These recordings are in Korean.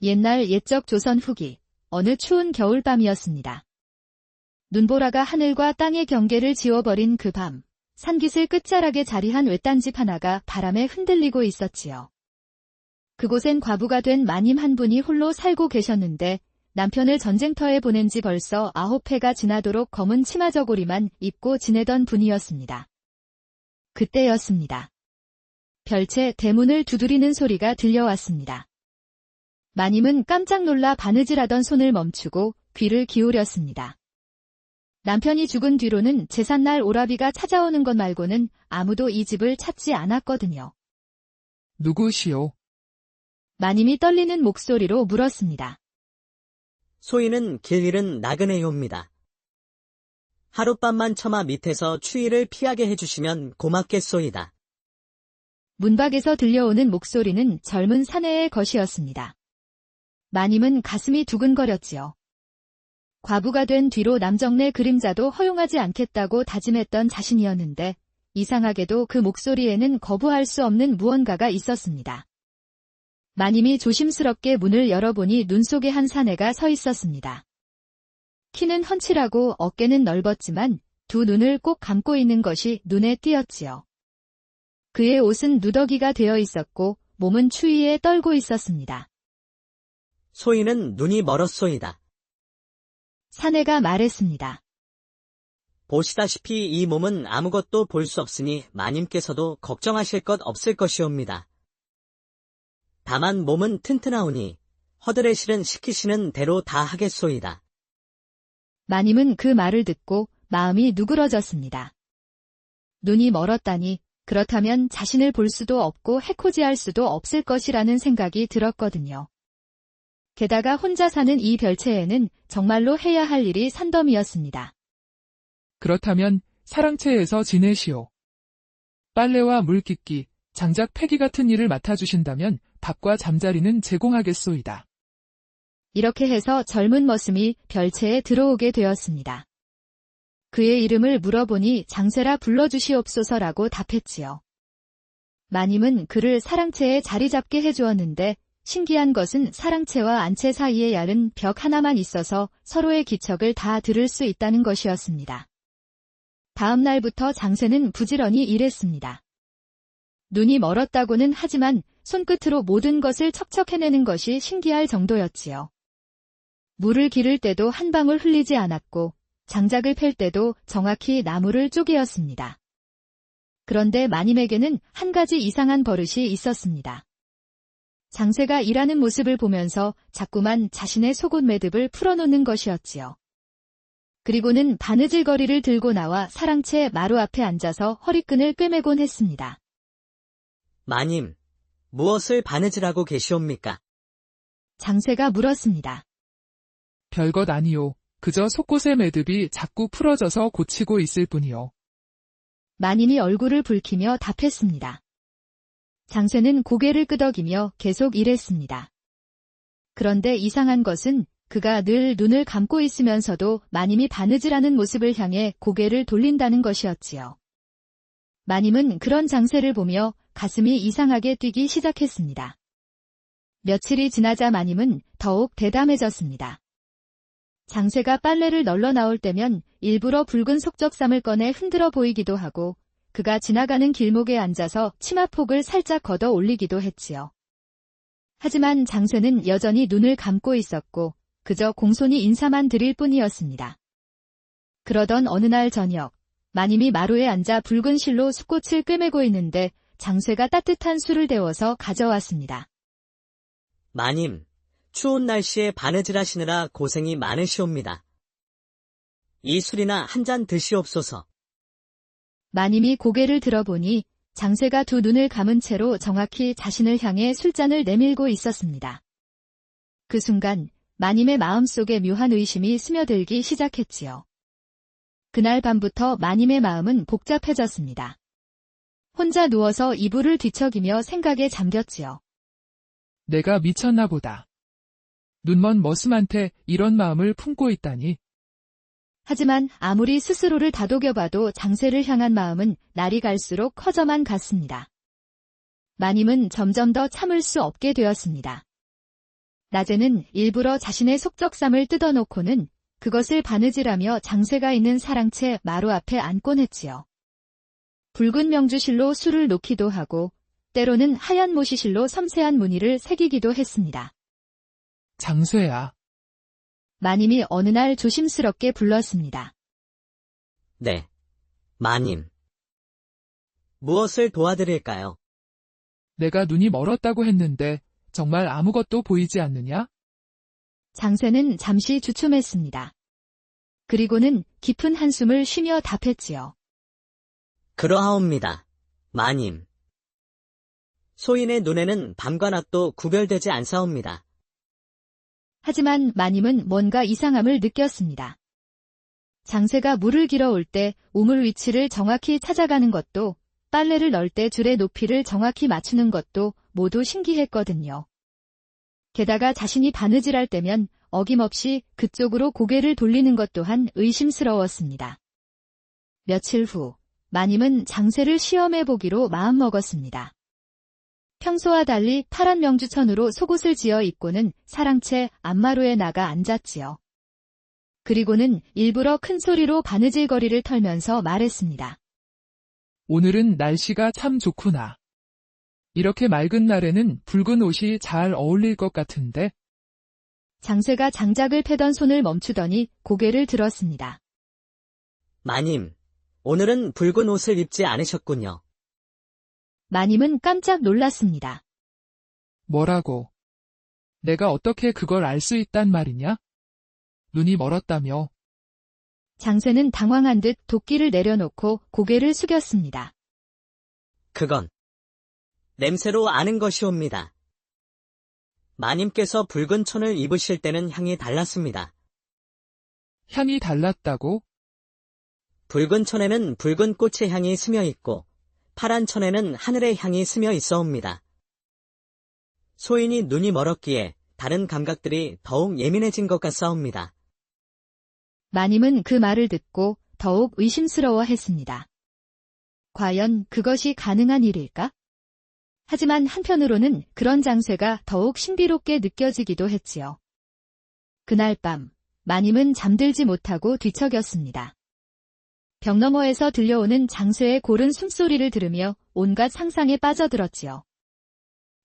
옛날 옛적 조선 후기, 어느 추운 겨울밤이었습니다. 눈보라가 하늘과 땅의 경계를 지워버린 그 밤, 산깃을 끝자락에 자리한 외딴 집 하나가 바람에 흔들리고 있었지요. 그곳엔 과부가 된 마님 한 분이 홀로 살고 계셨는데 남편을 전쟁터에 보낸 지 벌써 9해가 지나도록 검은 치마저고리만 입고 지내던 분이었습니다. 그때였습니다. 별채 대문을 두드리는 소리가 들려왔습니다. 마님은 깜짝 놀라 바느질하던 손을 멈추고 귀를 기울였습니다. 남편이 죽은 뒤로는 제삿날 오라비가 찾아오는 것 말고는 아무도 이 집을 찾지 않았거든요. 누구시오? 마님이 떨리는 목소리로 물었습니다. 소인은 길 잃은 나그네요입니다. 하룻밤만 처마 밑에서 추위를 피하게 해주시면 고맙겠소이다. 문밖에서 들려오는 목소리는 젊은 사내의 것이었습니다. 마님은 가슴이 두근거렸지요. 과부가 된 뒤로 남정네 그림자도 허용하지 않겠다고 다짐했던 자신이었는데 이상하게도 그 목소리에는 거부할 수 없는 무언가가 있었습니다. 마님이 조심스럽게 문을 열어보니 눈 속에 한 사내가 서 있었습니다. 키는 훤칠하고 어깨는 넓었지만 두 눈을 꼭 감고 있는 것이 눈에 띄었지요. 그의 옷은 누더기가 되어 있었고 몸은 추위에 떨고 있었습니다. 소인은 눈이 멀었소이다. 사내가 말했습니다. 보시다시피 이 몸은 아무것도 볼 수 없으니 마님께서도 걱정하실 것 없을 것이옵니다. 다만 몸은 튼튼하오니 허들의 실은 시키시는 대로 다 하겠소이다. 마님은 그 말을 듣고 마음이 누그러졌습니다. 눈이 멀었다니 그렇다면 자신을 볼 수도 없고 해코지할 수도 없을 것이라는 생각이 들었거든요. 게다가 혼자 사는 이 별채에는 정말로 해야 할 일이 산더미였습니다. 그렇다면 사랑채에서 지내시오. 빨래와 물 깃기, 장작 패기 같은 일을 맡아주신다면 밥과 잠자리는 제공하겠소이다. 이렇게 해서 젊은 머슴이 별채에 들어오게 되었습니다. 그의 이름을 물어보니 장세라 불러주시옵소서라고 답했지요. 마님은 그를 사랑채에 자리 잡게 해주었는데 신기한 것은 사랑채와 안채 사이에 얇은 벽 하나만 있어서 서로의 기척을 다 들을 수 있다는 것이었습니다. 다음 날부터 장세는 부지런히 일했습니다. 눈이 멀었다고는 하지만 손끝으로 모든 것을 척척 해내는 것이 신기할 정도였지요. 물을 기를 때도 한 방울 흘리지 않았고 장작을 팰 때도 정확히 나무를 쪼개었습니다. 그런데 마님에게는 한 가지 이상한 버릇이 있었습니다. 장세가 일하는 모습을 보면서 자꾸만 자신의 속옷 매듭을 풀어놓는 것이었지요. 그리고는 바느질거리를 들고 나와 사랑채 마루 앞에 앉아서 허리끈을 꿰매곤 했습니다. 마님, 무엇을 바느질하고 계시옵니까? 장세가 물었습니다. 별것 아니오. 그저 속옷의 매듭이 자꾸 풀어져서 고치고 있을 뿐이요. 마님이 얼굴을 붉히며 답했습니다. 장세는 고개를 끄덕이며 계속 일했습니다. 그런데 이상한 것은 그가 늘 눈을 감고 있으면서도 마님이 바느질하는 모습을 향해 고개를 돌린다는 것이었지요. 마님은 그런 장세를 보며 가슴이 이상하게 뛰기 시작했습니다. 며칠이 지나자 마님은 더욱 대담해졌습니다. 장세가 빨래를 널러 나올 때면 일부러 붉은 속적삼을 꺼내 흔들어 보이기도 하고 그가 지나가는 길목에 앉아서 치마폭을 살짝 걷어 올리기도 했지요. 하지만 장세는 여전히 눈을 감고 있었고 그저 공손히 인사만 드릴 뿐이었습니다. 그러던 어느 날 저녁, 마님이 마루에 앉아 붉은 실로 숫꽃을 꿰매고 있는데 장세가 따뜻한 술을 데워서 가져왔습니다. 마님, 추운 날씨에 바느질하시느라 고생이 많으시옵니다. 이 술이나 한 잔 드시옵소서. 마님이 고개를 들어보니 장세가 두 눈을 감은 채로 정확히 자신을 향해 술잔을 내밀고 있었습니다. 그 순간 마님의 마음속에 묘한 의심이 스며들기 시작했지요. 그날 밤부터 마님의 마음은 복잡해졌습니다. 혼자 누워서 이불을 뒤척이며 생각에 잠겼지요. 내가 미쳤나 보다. 눈먼 머슴한테 이런 마음을 품고 있다니. 하지만 아무리 스스로를 다독여봐도 장세를 향한 마음은 날이 갈수록 커져만 갔습니다. 마님은 점점 더 참을 수 없게 되었습니다. 낮에는 일부러 자신의 속적삼을 뜯어놓고는 그것을 바느질하며 장쇠가 있는 사랑채 마루 앞에 앉곤 했지요. 붉은 명주실로 술을 놓기도 하고 때로는 하얀 모시실로 섬세한 무늬를 새기기도 했습니다. 장쇠야, 마님이 어느 날 조심스럽게 불렀습니다. 네, 마님. 무엇을 도와드릴까요? 내가 눈이 멀었다고 했는데 정말 아무것도 보이지 않느냐? 장쇠는 잠시 주춤했습니다. 그리고는 깊은 한숨을 쉬며 답했지요. 그러하옵니다, 마님. 소인의 눈에는 밤과 낮도 구별되지 않사옵니다. 하지만 마님은 뭔가 이상함을 느꼈습니다. 장쇠가 물을 길어올 때 우물 위치를 정확히 찾아가는 것도 빨래를 넣을 때 줄의 높이를 정확히 맞추는 것도 모두 신기했거든요. 게다가 자신이 바느질할 때면 어김없이 그쪽으로 고개를 돌리는 것 또한 의심스러웠습니다. 며칠 후 마님은 장쇠를 시험해 보기로 마음먹었습니다. 평소와 달리 파란 명주천으로 속옷을 지어 입고는 사랑채 안마루에 나가 앉았지요. 그리고는 일부러 큰 소리로 바느질거리를 털면서 말했습니다. 오늘은 날씨가 참 좋구나. 이렇게 맑은 날에는 붉은 옷이 잘 어울릴 것 같은데. 장쇠가 장작을 패던 손을 멈추더니 고개를 들었습니다. 마님, 오늘은 붉은 옷을 입지 않으셨군요. 마님은 깜짝 놀랐습니다. 뭐라고? 내가 어떻게 그걸 알 수 있단 말이냐? 눈이 멀었다며. 장쇠는 당황한 듯 도끼를 내려놓고 고개를 숙였습니다. 그건 냄새로 아는 것이옵니다. 마님께서 붉은 천을 입으실 때는 향이 달랐습니다. 향이 달랐다고? 붉은 천에는 붉은 꽃의 향이 스며 있고 파란 천에는 하늘의 향이 스며 있어옵니다. 소인이 눈이 멀었기에 다른 감각들이 더욱 예민해진 것 같사옵니다. 마님은 그 말을 듣고 더욱 의심스러워했습니다. 과연 그것이 가능한 일일까? 하지만 한편으로는 그런 장쇠가 더욱 신비롭게 느껴지기도 했지요. 그날 밤, 마님은 잠들지 못하고 뒤척였습니다. 벽 너머에서 들려오는 장쇠의 고른 숨소리를 들으며 온갖 상상에 빠져들었지요.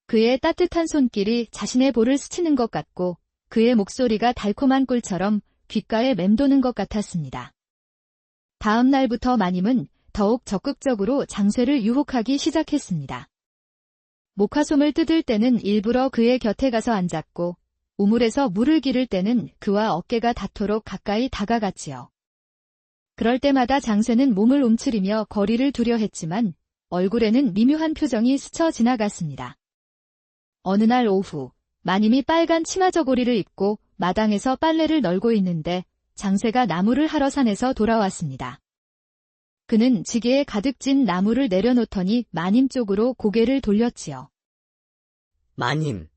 그의 따뜻한 손길이 자신의 볼을 스치는 것 같고 그의 목소리가 달콤한 꿀처럼 귓가에 맴도는 것 같았습니다. 다음 날부터 마님은 더욱 적극적으로 장쇠를 유혹하기 시작했습니다. 목화솜을 뜯을 때는 일부러 그의 곁에 가서 앉았고 우물에서 물을 기를 때는 그와 어깨가 닿도록 가까이 다가갔지요. 그럴 때마다 장쇠는 몸을 움츠리며 거리를 두려 했지만 얼굴에는 미묘한 표정이 스쳐 지나갔습니다. 어느 날 오후 마님이 빨간 치마 저고리를 입고 마당에서 빨래를 널고 있는데 장쇠가 나무를 하러 산에서 돌아왔습니다. 그는 지게에 가득 찐 나무를 내려놓더니 마님 쪽으로 고개를 돌렸지요. 마님,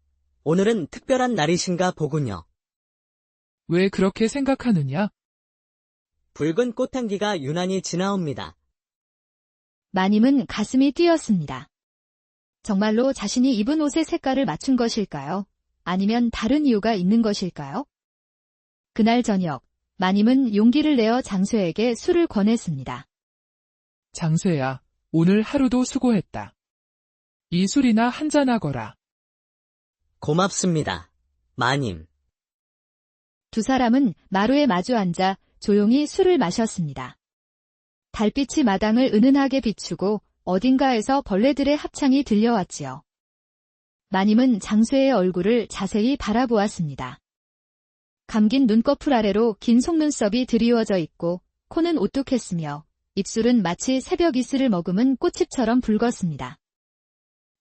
오늘은 특별한 날이신가 보군요. 왜 그렇게 생각하느냐? 붉은 꽃향기가 유난히 지나옵니다. 마님은 가슴이 뛰었습니다. 정말로 자신이 입은 옷의 색깔을 맞춘 것일까요? 아니면 다른 이유가 있는 것일까요? 그날 저녁, 마님은 용기를 내어 장쇠에게 술을 권했습니다. 장쇠야, 오늘 하루도 수고했다. 이 술이나 한잔하거라. 고맙습니다, 마님. 두 사람은 마루에 마주 앉아 조용히 술을 마셨습니다. 달빛이 마당을 은은하게 비추고 어딘가에서 벌레들의 합창이 들려왔지요. 마님은 장쇠의 얼굴을 자세히 바라보았습니다. 감긴 눈꺼풀 아래로 긴 속눈썹이 드리워져 있고 코는 오뚝했으며 입술은 마치 새벽 이슬을 머금은 꽃잎처럼 붉었습니다.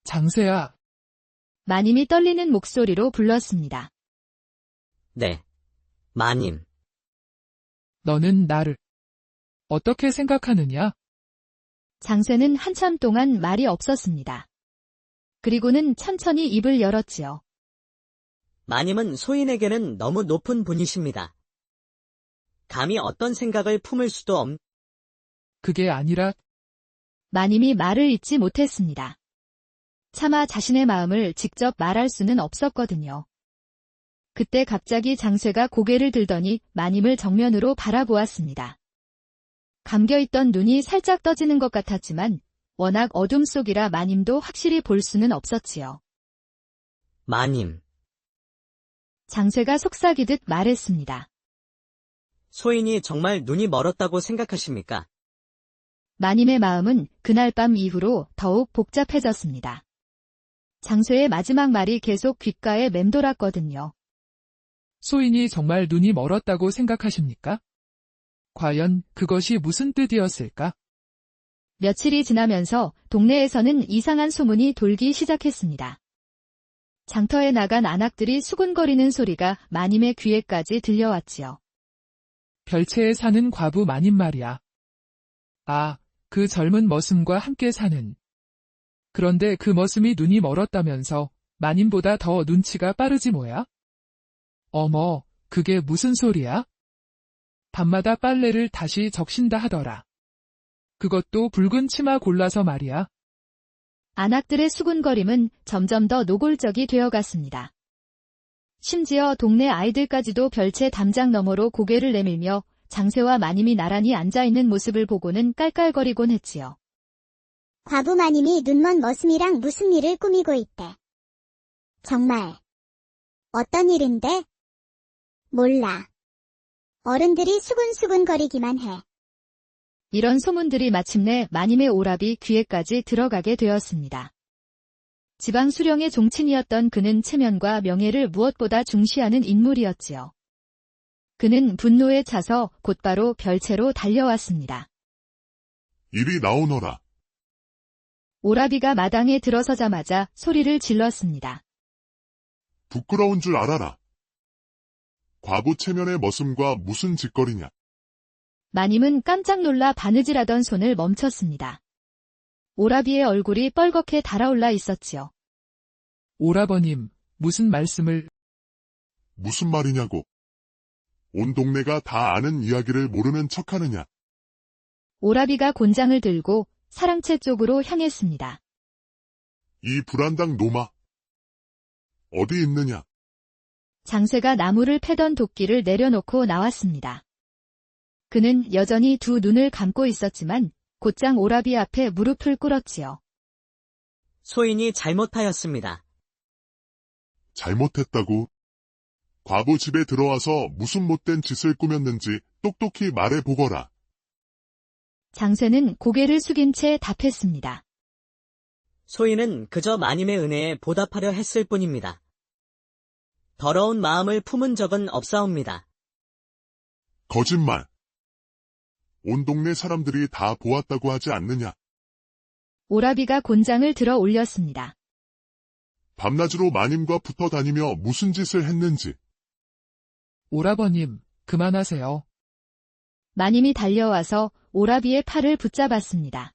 장쇠야, 마님이 떨리는 목소리로 불렀습니다. 네, 마님. 너는 나를 어떻게 생각하느냐? 장쇠는 한참 동안 말이 없었습니다. 그리고는 천천히 입을 열었지요. 마님은 소인에게는 너무 높은 분이십니다. 감히 어떤 생각을 품을 수도 없... 그게 아니라 마님이 말을 잇지 못했습니다. 차마 자신의 마음을 직접 말할 수는 없었거든요. 그때 갑자기 장쇠가 고개를 들더니 마님을 정면으로 바라보았습니다. 감겨있던 눈이 살짝 떠지는 것 같았지만 워낙 어둠 속이라 마님도 확실히 볼 수는 없었지요. 마님, 장쇠가 속삭이듯 말했습니다. 소인이 정말 눈이 멀었다고 생각하십니까? 마님의 마음은 그날 밤 이후로 더욱 복잡해졌습니다. 장쇠의 마지막 말이 계속 귓가에 맴돌았거든요. 소인이 정말 눈이 멀었다고 생각하십니까? 과연 그것이 무슨 뜻이었을까? 며칠이 지나면서 동네에서는 이상한 소문이 돌기 시작했습니다. 장터에 나간 안악들이 수군거리는 소리가 마님의 귀에까지 들려왔지요. 별채에 사는 과부 마님 말이야. 아, 그 젊은 머슴과 함께 사는. 그런데 그 머슴이 눈이 멀었다면서 마님보다 더 눈치가 빠르지 뭐야? 어머, 그게 무슨 소리야? 밤마다 빨래를 다시 적신다 하더라. 그것도 붉은 치마 골라서 말이야. 안악들의 수군거림은 점점 더 노골적이 되어갔습니다. 심지어 동네 아이들까지도 별채 담장 너머로 고개를 내밀며 장쇠와 마님이 나란히 앉아있는 모습을 보고는 깔깔거리곤 했지요. 과부 마님이 눈먼 머슴이랑 무슨 일을 꾸미고 있대. 정말. 어떤 일인데? 몰라. 어른들이 수군수군거리기만 해. 이런 소문들이 마침내 마님의 오랍이 귀에까지 들어가게 되었습니다. 지방 수령의 종친이었던 그는 체면과 명예를 무엇보다 중시하는 인물이었지요. 그는 분노에 차서 곧바로 별채로 달려왔습니다. 이리 나오너라. 오라비가 마당에 들어서자마자 소리를 질렀습니다. 부끄러운 줄 알아라. 과부 체면의 머슴과 무슨 짓거리냐. 마님은 깜짝 놀라 바느질하던 손을 멈췄습니다. 오라비의 얼굴이 뻘겋게 달아올라 있었지요. 오라버님, 무슨 말씀을... 무슨 말이냐고. 온 동네가 다 아는 이야기를 모르는 척하느냐. 오라비가 곤장을 들고 사랑채 쪽으로 향했습니다. 이 불안당 놈아. 어디 있느냐. 장쇠가 나무를 패던 도끼를 내려놓고 나왔습니다. 그는 여전히 두 눈을 감고 있었지만 곧장 오라비 앞에 무릎을 꿇었지요. 소인이 잘못하였습니다. 잘못했다고. 과부 집에 들어와서 무슨 못된 짓을 꾸몄는지 똑똑히 말해보거라. 장쇠는 고개를 숙인 채 답했습니다. 소인은 그저 마님의 은혜에 보답하려 했을 뿐입니다. 더러운 마음을 품은 적은 없사옵니다. 거짓말. 온 동네 사람들이 다 보았다고 하지 않느냐. 오라비가 곤장을 들어 올렸습니다. 밤낮으로 마님과 붙어 다니며 무슨 짓을 했는지. 오라버님, 그만하세요. 마님이 달려와서 오라비의 팔을 붙잡았습니다.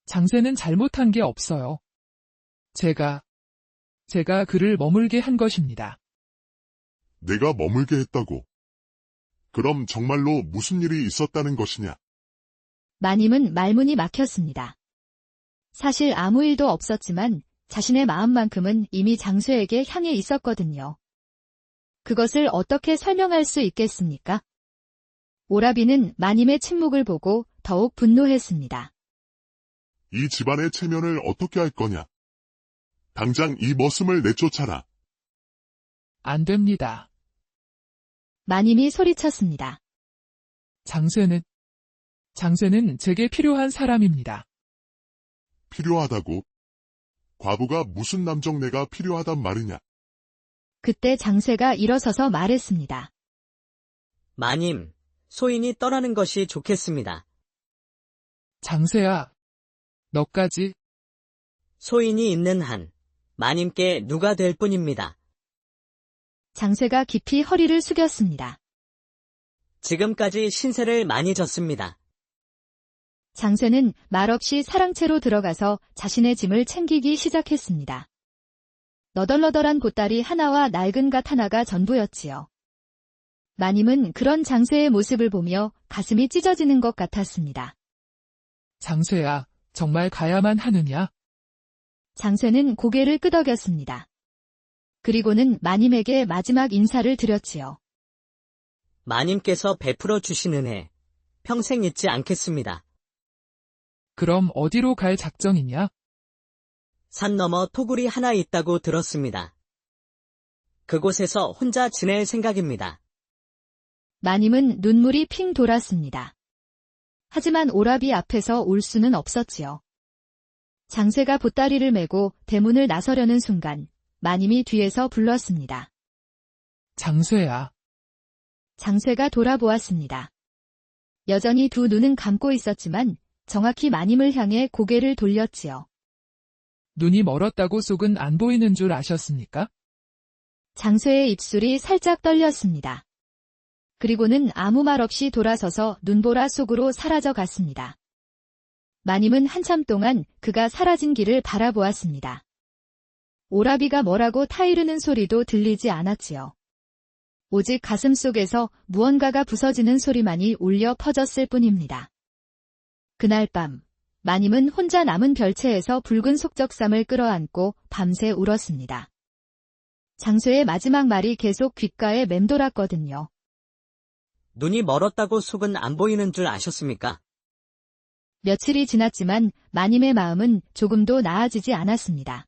장쇠는 잘못한 게 없어요. 제가 그를 머물게 한 것입니다. 내가 머물게 했다고. 그럼 정말로 무슨 일이 있었다는 것이냐. 마님은 말문이 막혔습니다. 사실 아무 일도 없었지만 자신의 마음만큼은 이미 장쇠에게 향해 있었거든요. 그것을 어떻게 설명할 수 있겠습니까? 오라비는 마님의 침묵을 보고 더욱 분노했습니다. 이 집안의 체면을 어떻게 할 거냐. 당장 이 머슴을 내쫓아라. 안 됩니다. 마님이 소리쳤습니다. 장쇠는 제게 필요한 사람입니다. 필요하다고? 과부가 무슨 남정네가 필요하단 말이냐. 그때 장쇠가 일어서서 말했습니다. 마님, 소인이 떠나는 것이 좋겠습니다. 장쇠야, 너까지? 소인이 있는 한 마님께 누가 될 뿐입니다. 장쇠가 깊이 허리를 숙였습니다. 지금까지 신세를 많이 졌습니다. 장쇠는 말없이 사랑채로 들어가서 자신의 짐을 챙기기 시작했습니다. 너덜너덜한 보따리 하나와 낡은 갓 하나가 전부였지요. 마님은 그런 장쇠의 모습을 보며 가슴이 찢어지는 것 같았습니다. 장쇠야, 정말 가야만 하느냐? 장쇠는 고개를 끄덕였습니다. 그리고는 마님에게 마지막 인사를 드렸지요. 마님께서 베풀어 주신 은혜, 평생 잊지 않겠습니다. 그럼 어디로 갈 작정이냐? 산 너머 토굴이 하나 있다고 들었습니다. 그곳에서 혼자 지낼 생각입니다. 마님은 눈물이 핑 돌았습니다. 하지만 오라비 앞에서 울 수는 없었지요. 장쇠가 보따리를 메고 대문을 나서려는 순간 마님이 뒤에서 불렀습니다. 장쇠야. 장쇠가 돌아보았습니다. 여전히 두 눈은 감고 있었지만 정확히 마님을 향해 고개를 돌렸지요. 눈이 멀었다고 속은 안 보이는 줄 아셨습니까? 장쇠의 입술이 살짝 떨렸습니다. 그리고는 아무 말 없이 돌아서서 눈보라 속으로 사라져 갔습니다. 마님은 한참 동안 그가 사라진 길을 바라보았습니다. 오라비가 뭐라고 타이르는 소리도 들리지 않았지요. 오직 가슴 속에서 무언가가 부서지는 소리만이 울려 퍼졌을 뿐입니다. 그날 밤, 마님은 혼자 남은 별채에서 붉은 속적삼을 끌어안고 밤새 울었습니다. 장쇠의 마지막 말이 계속 귓가에 맴돌았거든요. 눈이 멀었다고 속은 안 보이는 줄 아셨습니까? 며칠이 지났지만 마님의 마음은 조금도 나아지지 않았습니다.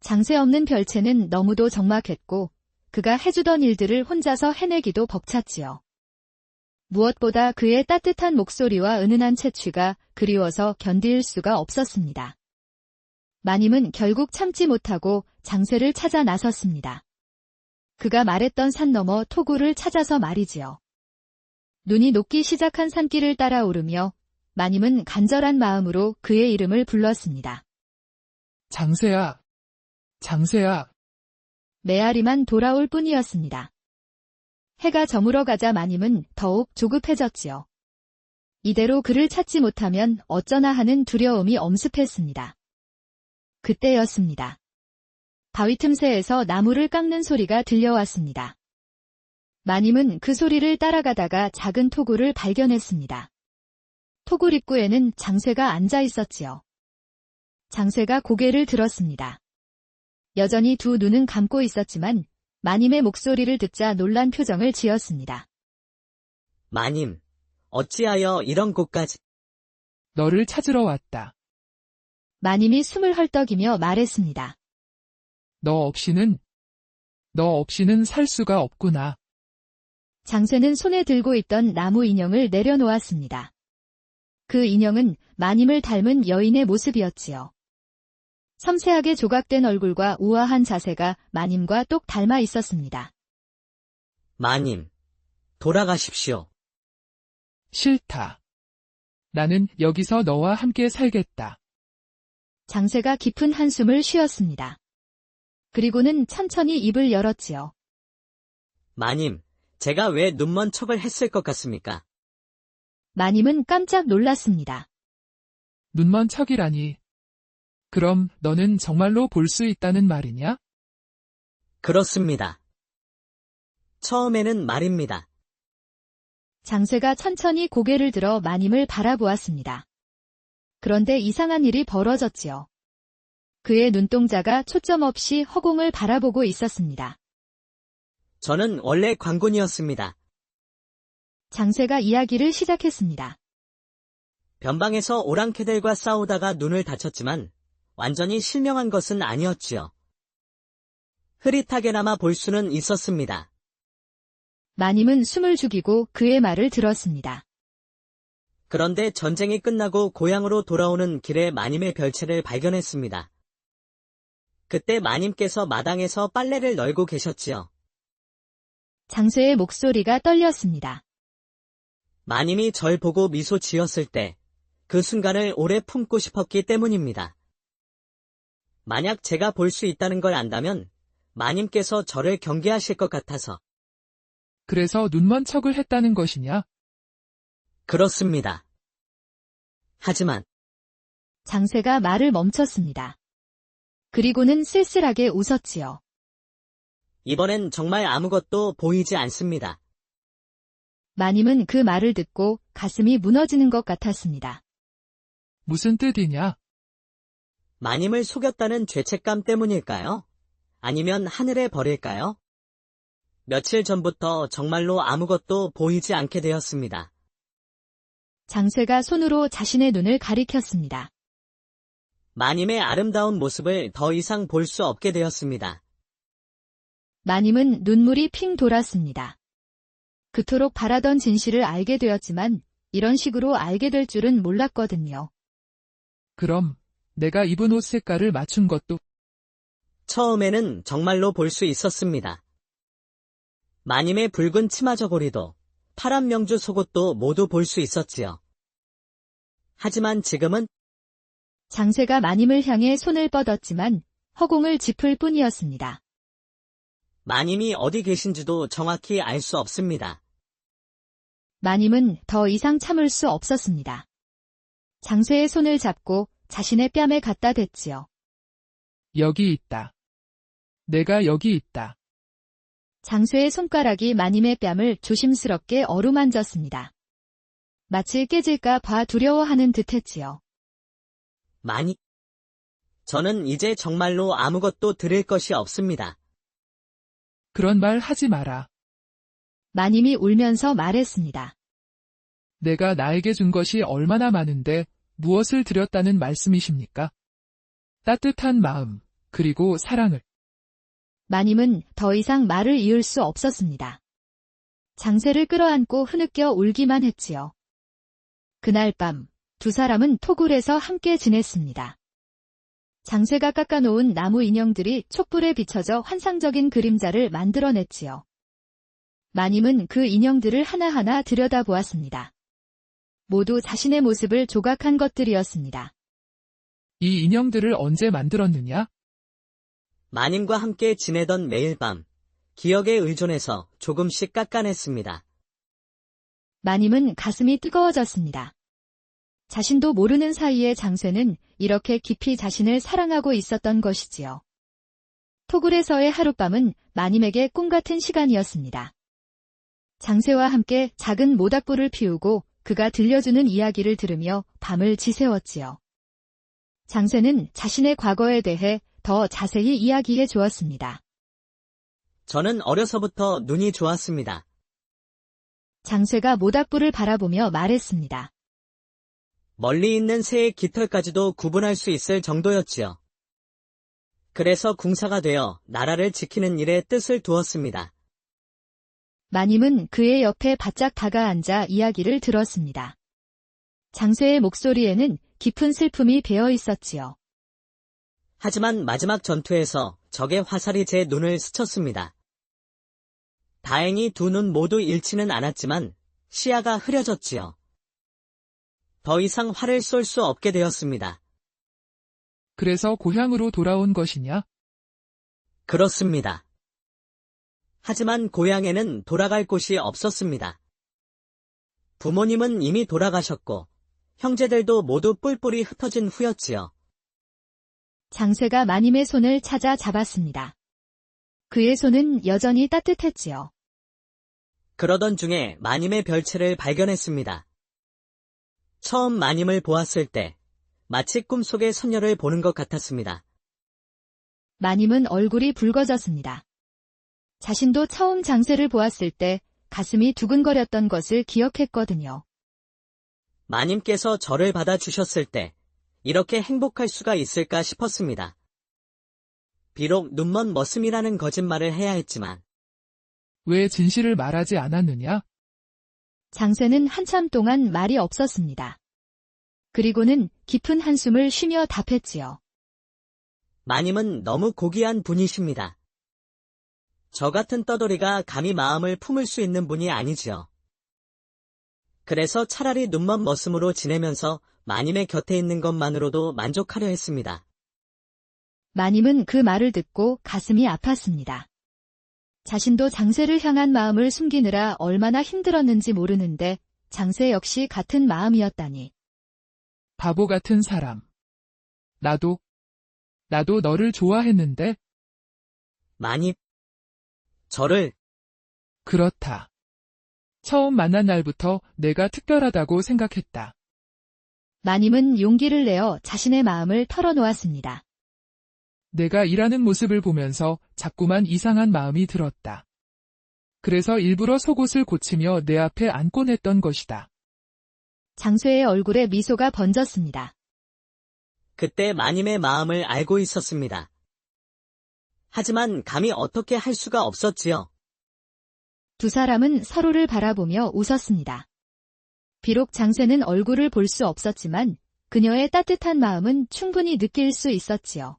장쇠 없는 별채는 너무도 적막했고 그가 해주던 일들을 혼자서 해내기도 벅찼지요. 무엇보다 그의 따뜻한 목소리와 은은한 채취가 그리워서 견딜 수가 없었습니다. 마님은 결국 참지 못하고 장쇠를 찾아 나섰습니다. 그가 말했던 산 너머 토굴을 찾아서 말이지요. 눈이 녹기 시작한 산길을 따라 오르며 마님은 간절한 마음으로 그의 이름을 불렀습니다. 장쇠야. 장쇠야. 메아리만 돌아올 뿐이었습니다. 해가 저물어 가자 마님은 더욱 조급해졌지요. 이대로 그를 찾지 못하면 어쩌나 하는 두려움이 엄습했습니다. 그때였습니다. 바위 틈새에서 나무를 깎는 소리가 들려왔습니다. 마님은 그 소리를 따라가다가 작은 토굴을 발견했습니다. 토굴 입구에는 장쇠가 앉아 있었지요. 장쇠가 고개를 들었습니다. 여전히 두 눈은 감고 있었지만 마님의 목소리를 듣자 놀란 표정을 지었습니다. 마님, 어찌하여 이런 곳까지? 너를 찾으러 왔다. 마님이 숨을 헐떡이며 말했습니다. 너 없이는 살 수가 없구나. 장쇠는 손에 들고 있던 나무 인형을 내려놓았습니다. 그 인형은 마님을 닮은 여인의 모습이었지요. 섬세하게 조각된 얼굴과 우아한 자세가 마님과 똑 닮아 있었습니다. 마님, 돌아가십시오. 싫다. 나는 여기서 너와 함께 살겠다. 장쇠가 깊은 한숨을 쉬었습니다. 그리고는 천천히 입을 열었지요. 마님, 제가 왜 눈먼 척을 했을 것 같습니까? 마님은 깜짝 놀랐습니다. 눈먼 척이라니. 그럼 너는 정말로 볼 수 있다는 말이냐? 그렇습니다. 처음에는 말입니다. 장쇠가 천천히 고개를 들어 마님을 바라보았습니다. 그런데 이상한 일이 벌어졌지요. 그의 눈동자가 초점 없이 허공을 바라보고 있었습니다. 저는 원래 관군이었습니다. 장쇠가 이야기를 시작했습니다. 변방에서 오랑캐들과 싸우다가 눈을 다쳤지만 완전히 실명한 것은 아니었지요. 흐릿하게나마 볼 수는 있었습니다. 마님은 숨을 죽이고 그의 말을 들었습니다. 그런데 전쟁이 끝나고 고향으로 돌아오는 길에 마님의 별채를 발견했습니다. 그때 마님께서 마당에서 빨래를 널고 계셨지요. 장쇠의 목소리가 떨렸습니다. 마님이 절 보고 미소 지었을 때 그 순간을 오래 품고 싶었기 때문입니다. 만약 제가 볼 수 있다는 걸 안다면 마님께서 저를 경계하실 것 같아서. 그래서 눈먼 척을 했다는 것이냐? 그렇습니다. 하지만 장쇠가 말을 멈췄습니다. 그리고는 쓸쓸하게 웃었지요. 이번엔 정말 아무것도 보이지 않습니다. 마님은 그 말을 듣고 가슴이 무너지는 것 같았습니다. 무슨 뜻이냐? 마님을 속였다는 죄책감 때문일까요? 아니면 하늘에 버릴까요? 며칠 전부터 정말로 아무것도 보이지 않게 되었습니다. 장쇠가 손으로 자신의 눈을 가리켰습니다. 마님의 아름다운 모습을 더 이상 볼 수 없게 되었습니다. 마님은 눈물이 핑 돌았습니다. 그토록 바라던 진실을 알게 되었지만 이런 식으로 알게 될 줄은 몰랐거든요. 그럼 내가 입은 옷 색깔을 맞춘 것도 처음에는 정말로 볼 수 있었습니다. 마님의 붉은 치마 저고리도 파란 명주 속옷도 모두 볼 수 있었지요. 하지만 지금은 장쇠가 마님을 향해 손을 뻗었지만 허공을 짚을 뿐이었습니다. 마님이 어디 계신지도 정확히 알 수 없습니다. 마님은 더 이상 참을 수 없었습니다. 장쇠의 손을 잡고 자신의 뺨에 갖다 댔지요. 여기 있다. 내가 여기 있다. 장쇠의 손가락이 마님의 뺨을 조심스럽게 어루만졌습니다. 마치 깨질까 봐 두려워하는 듯했지요. 마님, 저는 이제 정말로 아무것도 들을 것이 없습니다. 그런 말 하지 마라. 마님이 울면서 말했습니다. 내가 나에게 준 것이 얼마나 많은데 무엇을 드렸다는 말씀이십니까? 따뜻한 마음, 그리고 사랑을. 마님은 더 이상 말을 이을 수 없었습니다. 장쇠를 끌어안고 흐느껴 울기만 했지요. 그날 밤, 두 사람은 토굴에서 함께 지냈습니다. 장쇠가 깎아놓은 나무 인형들이 촛불에 비춰져 환상적인 그림자를 만들어냈지요. 마님은 그 인형들을 하나하나 들여다보았습니다. 모두 자신의 모습을 조각한 것들이었습니다. 이 인형들을 언제 만들었느냐? 마님과 함께 지내던 매일 밤, 기억에 의존해서 조금씩 깎아냈습니다. 마님은 가슴이 뜨거워졌습니다. 자신도 모르는 사이에 장쇠는 이렇게 깊이 자신을 사랑하고 있었던 것이지요. 토굴에서의 하룻밤은 마님에게 꿈 같은 시간이었습니다. 장쇠와 함께 작은 모닥불을 피우고 그가 들려주는 이야기를 들으며 밤을 지새웠지요. 장쇠는 자신의 과거에 대해 더 자세히 이야기해 주었습니다. 저는 어려서부터 눈이 좋았습니다. 장쇠가 모닥불을 바라보며 말했습니다. 멀리 있는 새의 깃털까지도 구분할 수 있을 정도였지요. 그래서 궁사가 되어 나라를 지키는 일에 뜻을 두었습니다. 마님은 그의 옆에 바짝 다가앉아 이야기를 들었습니다. 장쇠의 목소리에는 깊은 슬픔이 배어 있었지요. 하지만 마지막 전투에서 적의 화살이 제 눈을 스쳤습니다. 다행히 두 눈 모두 잃지는 않았지만 시야가 흐려졌지요. 더 이상 활을 쏠 수 없게 되었습니다. 그래서 고향으로 돌아온 것이냐? 그렇습니다. 하지만 고향에는 돌아갈 곳이 없었습니다. 부모님은 이미 돌아가셨고 형제들도 모두 뿔뿔이 흩어진 후였지요. 장쇠가 마님의 손을 찾아 잡았습니다. 그의 손은 여전히 따뜻했지요. 그러던 중에 마님의 별채를 발견했습니다. 처음 마님을 보았을 때 마치 꿈속의 선녀를 보는 것 같았습니다. 마님은 얼굴이 붉어졌습니다. 자신도 처음 장쇠를 보았을 때 가슴이 두근거렸던 것을 기억했거든요. 마님께서 저를 받아주셨을 때 이렇게 행복할 수가 있을까 싶었습니다. 비록 눈먼 머슴이라는 거짓말을 해야 했지만 왜 진실을 말하지 않았느냐? 장쇠는 한참 동안 말이 없었습니다. 그리고는 깊은 한숨을 쉬며 답했지요. 마님은 너무 고귀한 분이십니다. 저 같은 떠돌이가 감히 마음을 품을 수 있는 분이 아니지요. 그래서 차라리 눈먼 머슴으로 지내면서 마님의 곁에 있는 것만으로도 만족하려 했습니다. 마님은 그 말을 듣고 가슴이 아팠습니다. 자신도 장쇠를 향한 마음을 숨기느라 얼마나 힘들었는지 모르는데 장쇠 역시 같은 마음이었다니. 바보 같은 사람. 나도 너를 좋아했는데? 마님, 저를 그렇다. 처음 만난 날부터 내가 특별하다고 생각했다. 마님은 용기를 내어 자신의 마음을 털어놓았습니다. 내가 일하는 모습을 보면서 자꾸만 이상한 마음이 들었다. 그래서 일부러 속옷을 고치며 내 앞에 앉곤 했던 것이다. 장쇠의 얼굴에 미소가 번졌습니다. 그때 마님의 마음을 알고 있었습니다. 하지만 감히 어떻게 할 수가 없었지요. 두 사람은 서로를 바라보며 웃었습니다. 비록 장쇠는 얼굴을 볼 수 없었지만 그녀의 따뜻한 마음은 충분히 느낄 수 있었지요.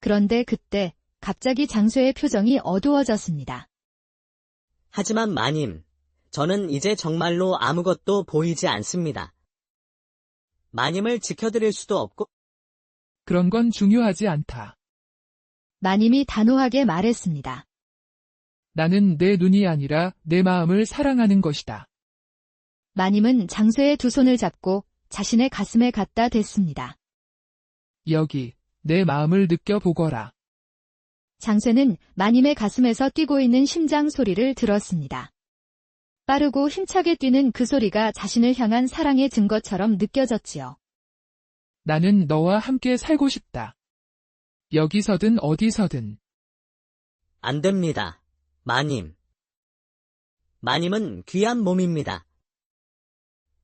그런데 그때 갑자기 장쇠의 표정이 어두워졌습니다. 하지만 마님, 저는 이제 정말로 아무것도 보이지 않습니다. 마님을 지켜드릴 수도 없고 그런 건 중요하지 않다. 마님이 단호하게 말했습니다. 나는 내 눈이 아니라 내 마음을 사랑하는 것이다. 마님은 장쇠의 두 손을 잡고 자신의 가슴에 갖다 댔습니다. 여기 내 마음을 느껴보거라. 장쇠는 마님의 가슴에서 뛰고 있는 심장 소리를 들었습니다. 빠르고 힘차게 뛰는 그 소리가 자신을 향한 사랑의 증거처럼 느껴졌지요. 나는 너와 함께 살고 싶다. 여기서든 어디서든. 안 됩니다. 마님. 마님은 귀한 몸입니다.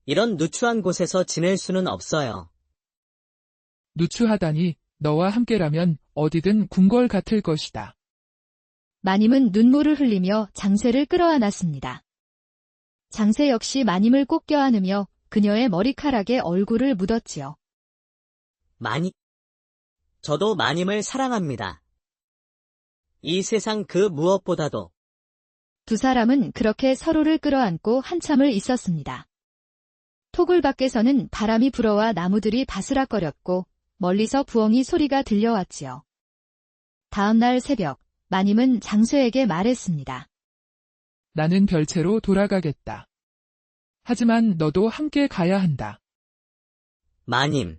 이런 누추한 곳에서 지낼 수는 없어요. 누추하다니 너와 함께라면 어디든 궁궐 같을 것이다. 마님은 눈물을 흘리며 장쇠를 끌어안았습니다. 장쇠 역시 마님을 꼭 껴안으며 그녀의 머리카락에 얼굴을 묻었지요. 저도 마님을 사랑합니다. 이 세상 그 무엇보다도. 두 사람은 그렇게 서로를 끌어안고 한참을 있었습니다. 토굴 밖에서는 바람이 불어와 나무들이 바스락거렸고 멀리서 부엉이 소리가 들려왔지요. 다음 날 새벽, 마님은 장쇠에게 말했습니다. 나는 별채로 돌아가겠다. 하지만 너도 함께 가야 한다. 마님,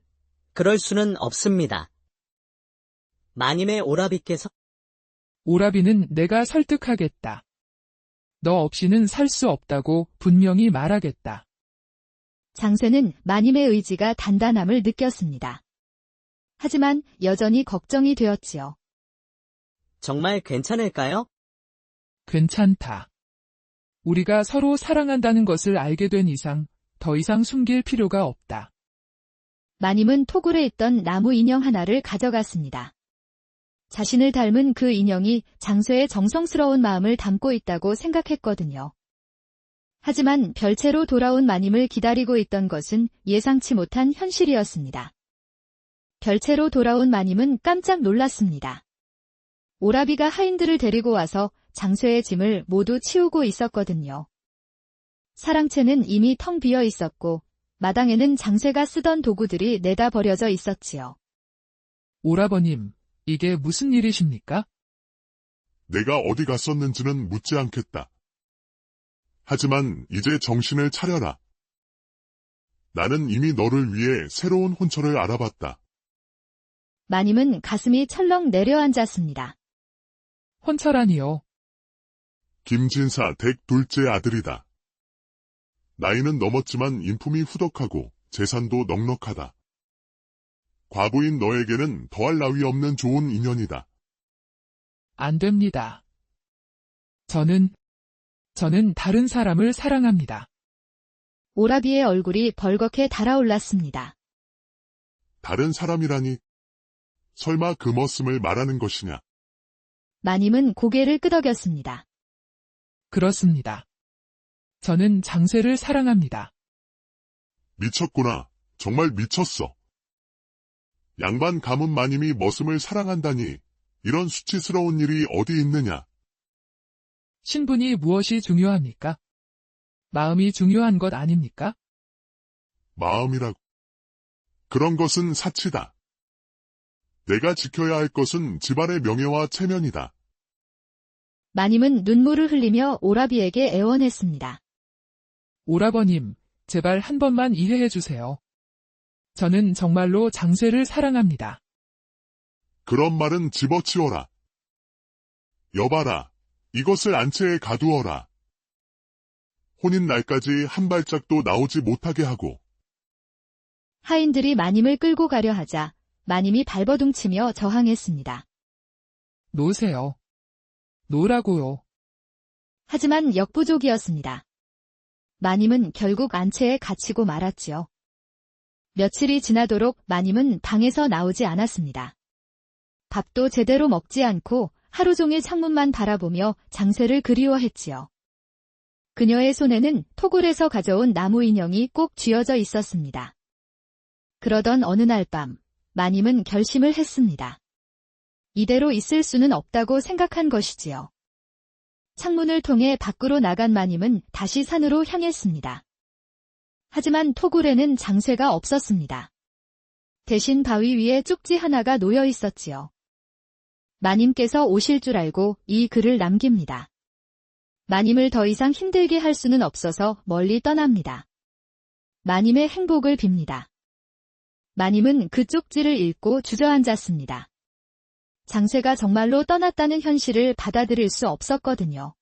그럴 수는 없습니다. 마님의 오라비께서 오라비는 내가 설득하겠다. 너 없이는 살 수 없다고 분명히 말하겠다. 장쇠는 마님의 의지가 단단함을 느꼈습니다. 하지만 여전히 걱정이 되었지요. 정말 괜찮을까요? 괜찮다. 우리가 서로 사랑한다는 것을 알게 된 이상 더 이상 숨길 필요가 없다. 마님은 토굴에 있던 나무 인형 하나를 가져갔습니다. 자신을 닮은 그 인형이 장쇠의 정성스러운 마음을 담고 있다고 생각했거든요. 하지만 별채로 돌아온 마님을 기다리고 있던 것은 예상치 못한 현실이었습니다. 별채로 돌아온 마님은 깜짝 놀랐습니다. 오라비가 하인들을 데리고 와서 장쇠의 짐을 모두 치우고 있었거든요. 사랑채는 이미 텅 비어 있었고 마당에는 장쇠가 쓰던 도구들이 내다 버려져 있었지요. 오라버님, 이게 무슨 일이십니까? 내가 어디 갔었는지는 묻지 않겠다. 하지만 이제 정신을 차려라. 나는 이미 너를 위해 새로운 혼처를 알아봤다. 마님은 가슴이 철렁 내려앉았습니다. 혼처라니요. 김진사 댁 둘째 아들이다. 나이는 넘었지만 인품이 후덕하고 재산도 넉넉하다. 과부인 너에게는 더할 나위 없는 좋은 인연이다. 안 됩니다. 저는 다른 사람을 사랑합니다. 오라비의 얼굴이 벌겋게 달아올랐습니다. 다른 사람이라니? 설마 그 머슴을 말하는 것이냐? 마님은 고개를 끄덕였습니다. 그렇습니다. 저는 장쇠를 사랑합니다. 미쳤구나. 정말 미쳤어. 양반 가문 마님이 머슴을 사랑한다니 이런 수치스러운 일이 어디 있느냐? 신분이 무엇이 중요합니까? 마음이 중요한 것 아닙니까? 마음이라고. 그런 것은 사치다. 내가 지켜야 할 것은 집안의 명예와 체면이다. 마님은 눈물을 흘리며 오라비에게 애원했습니다. 오라버님, 제발 한 번만 이해해 주세요. 저는 정말로 장쇠를 사랑합니다. 그런 말은 집어치워라. 여봐라. 이것을 안채에 가두어라. 혼인 날까지 한 발짝도 나오지 못하게 하고. 하인들이 마님을 끌고 가려 하자 마님이 발버둥치며 저항했습니다. 놓으세요. 놓으라고요. 하지만 역부족이었습니다. 마님은 결국 안채에 갇히고 말았지요. 며칠이 지나도록 마님은 방에서 나오지 않았습니다. 밥도 제대로 먹지 않고 하루 종일 창문만 바라보며 장세를 그리워했지요. 그녀의 손에는 토굴에서 가져온 나무 인형이 꼭 쥐어져 있었습니다. 그러던 어느 날 밤, 마님은 결심을 했습니다. 이대로 있을 수는 없다고 생각한 것이지요. 창문을 통해 밖으로 나간 마님은 다시 산으로 향했습니다. 하지만 토굴에는 장쇠가 없었습니다. 대신 바위 위에 쪽지 하나가 놓여 있었지요. 마님께서 오실 줄 알고 이 글을 남깁니다. 마님을 더 이상 힘들게 할 수는 없어서 멀리 떠납니다. 마님의 행복을 빕니다. 마님은 그 쪽지를 읽고 주저앉았습니다. 장쇠가 정말로 떠났다는 현실을 받아들일 수 없었거든요.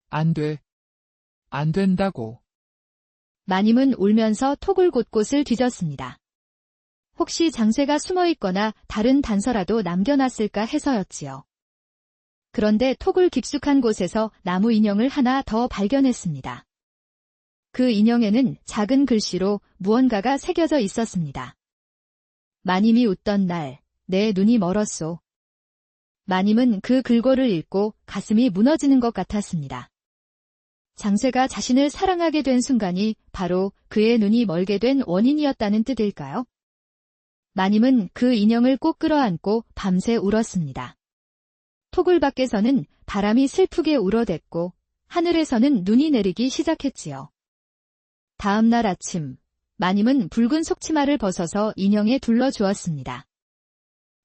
안 돼. 안 된다고. 마님은 울면서 토굴 곳곳을 뒤졌습니다. 혹시 장쇠가 숨어있거나 다른 단서라도 남겨놨을까 해서였지요. 그런데 토굴 깊숙한 곳에서 나무 인형을 하나 더 발견했습니다. 그 인형에는 작은 글씨로 무언가가 새겨져 있었습니다. 마님이 웃던 날, 내 눈이 멀었소. 마님은 그 글꼴을 읽고 가슴이 무너지는 것 같았습니다. 장쇠가 자신을 사랑하게 된 순간이 바로 그의 눈이 멀게 된 원인이었다는 뜻일까요? 마님은 그 인형을 꼭 끌어안고 밤새 울었습니다. 토굴 밖에서는 바람이 슬프게 울어댔고 하늘에서는 눈이 내리기 시작했지요. 다음 날 아침, 마님은 붉은 속치마를 벗어서 인형에 둘러주었습니다.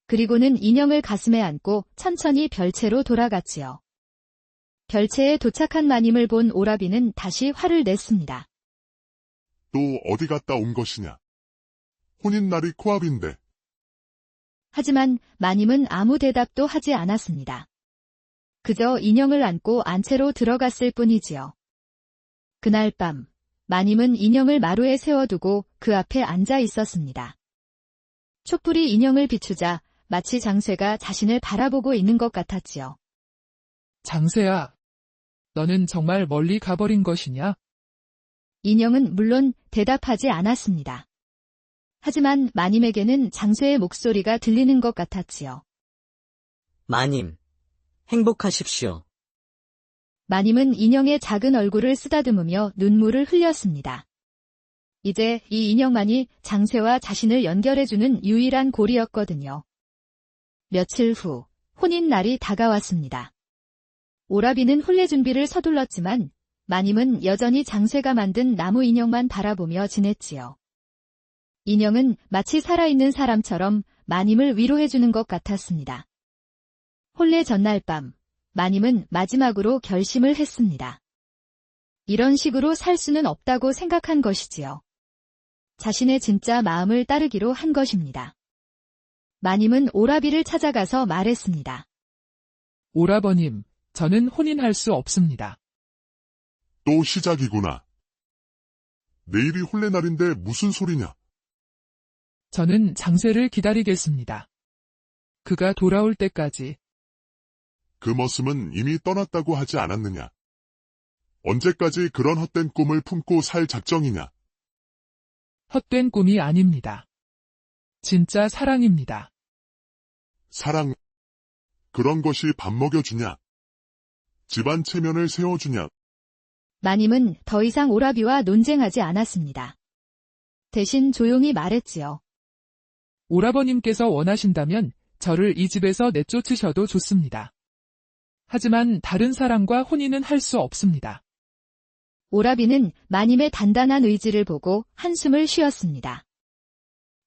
그리고는 인형을 가슴에 안고 천천히 별채로 돌아갔지요. 별채에 도착한 마님을 본 오라비는 다시 화를 냈습니다. 또 어디 갔다 온 것이냐? 혼인날이 코앞인데. 하지만 마님은 아무 대답도 하지 않았습니다. 그저 인형을 안고 안채로 들어갔을 뿐이지요. 그날 밤, 마님은 인형을 마루에 세워두고 그 앞에 앉아 있었습니다. 촛불이 인형을 비추자 마치 장쇠가 자신을 바라보고 있는 것 같았지요. 장세야, 너는 정말 멀리 가버린 것이냐? 인형은 물론 대답하지 않았습니다. 하지만 마님에게는 장쇠의 목소리가 들리는 것 같았지요. 마님, 행복하십시오. 마님은 인형의 작은 얼굴을 쓰다듬으며 눈물을 흘렸습니다. 이제 이 인형만이 장쇠와 자신을 연결해주는 유일한 고리였거든요. 며칠 후, 혼인날이 다가왔습니다. 오라비는 혼례 준비를 서둘렀지만 마님은 여전히 장쇠가 만든 나무 인형만 바라보며 지냈지요. 인형은 마치 살아있는 사람처럼 마님을 위로해주는 것 같았습니다. 혼례 전날 밤, 마님은 마지막으로 결심을 했습니다. 이런 식으로 살 수는 없다고 생각한 것이지요. 자신의 진짜 마음을 따르기로 한 것입니다. 마님은 오라비를 찾아가서 말했습니다. 오라버님, 저는 혼인할 수 없습니다. 또 시작이구나. 내일이 혼례날인데 무슨 소리냐? 저는 장세를 기다리겠습니다. 그가 돌아올 때까지. 그 머슴은 이미 떠났다고 하지 않았느냐? 언제까지 그런 헛된 꿈을 품고 살 작정이냐? 헛된 꿈이 아닙니다. 진짜 사랑입니다. 사랑. 그런 것이 밥 먹여주냐? 집안 체면을 세워주냐? 마님은 더 이상 오라비와 논쟁하지 않았습니다. 대신 조용히 말했지요. 오라버님께서 원하신다면 저를 이 집에서 내쫓으셔도 좋습니다. 하지만 다른 사람과 혼인은 할 수 없습니다. 오라비는 마님의 단단한 의지를 보고 한숨을 쉬었습니다.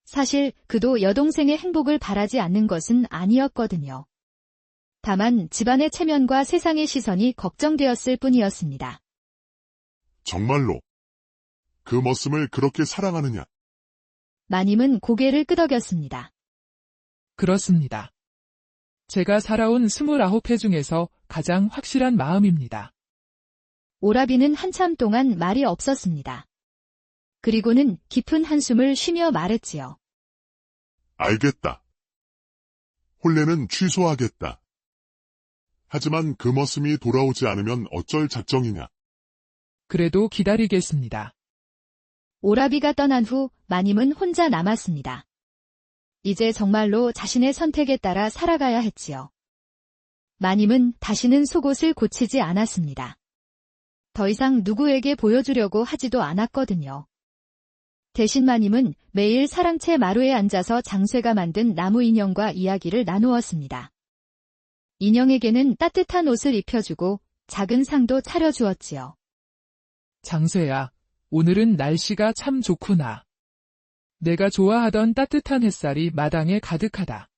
사실 그도 여동생의 행복을 바라지 않는 것은 아니었거든요. 다만 집안의 체면과 세상의 시선이 걱정되었을 뿐이었습니다. 정말로. 그 머슴을 그렇게 사랑하느냐? 마님은 고개를 끄덕였습니다. 그렇습니다. 제가 살아온 29회 중에서 가장 확실한 마음입니다. 오라비는 한참 동안 말이 없었습니다. 그리고는 깊은 한숨을 쉬며 말했지요. 알겠다. 혼례는 취소하겠다. 하지만 그 머슴이 돌아오지 않으면 어쩔 작정이냐? 그래도 기다리겠습니다. 오라비가 떠난 후 마님은 혼자 남았습니다. 이제 정말로 자신의 선택에 따라 살아가야 했지요. 마님은 다시는 속옷을 고치지 않았습니다. 더 이상 누구에게 보여주려고 하지도 않았거든요. 대신 마님은 매일 사랑채 마루에 앉아서 장쇠가 만든 나무 인형과 이야기를 나누었습니다. 인형에게는 따뜻한 옷을 입혀주고 작은 상도 차려주었지요. 장쇠야, 오늘은 날씨가 참 좋구나. 내가 좋아하던 따뜻한 햇살이 마당에 가득하다.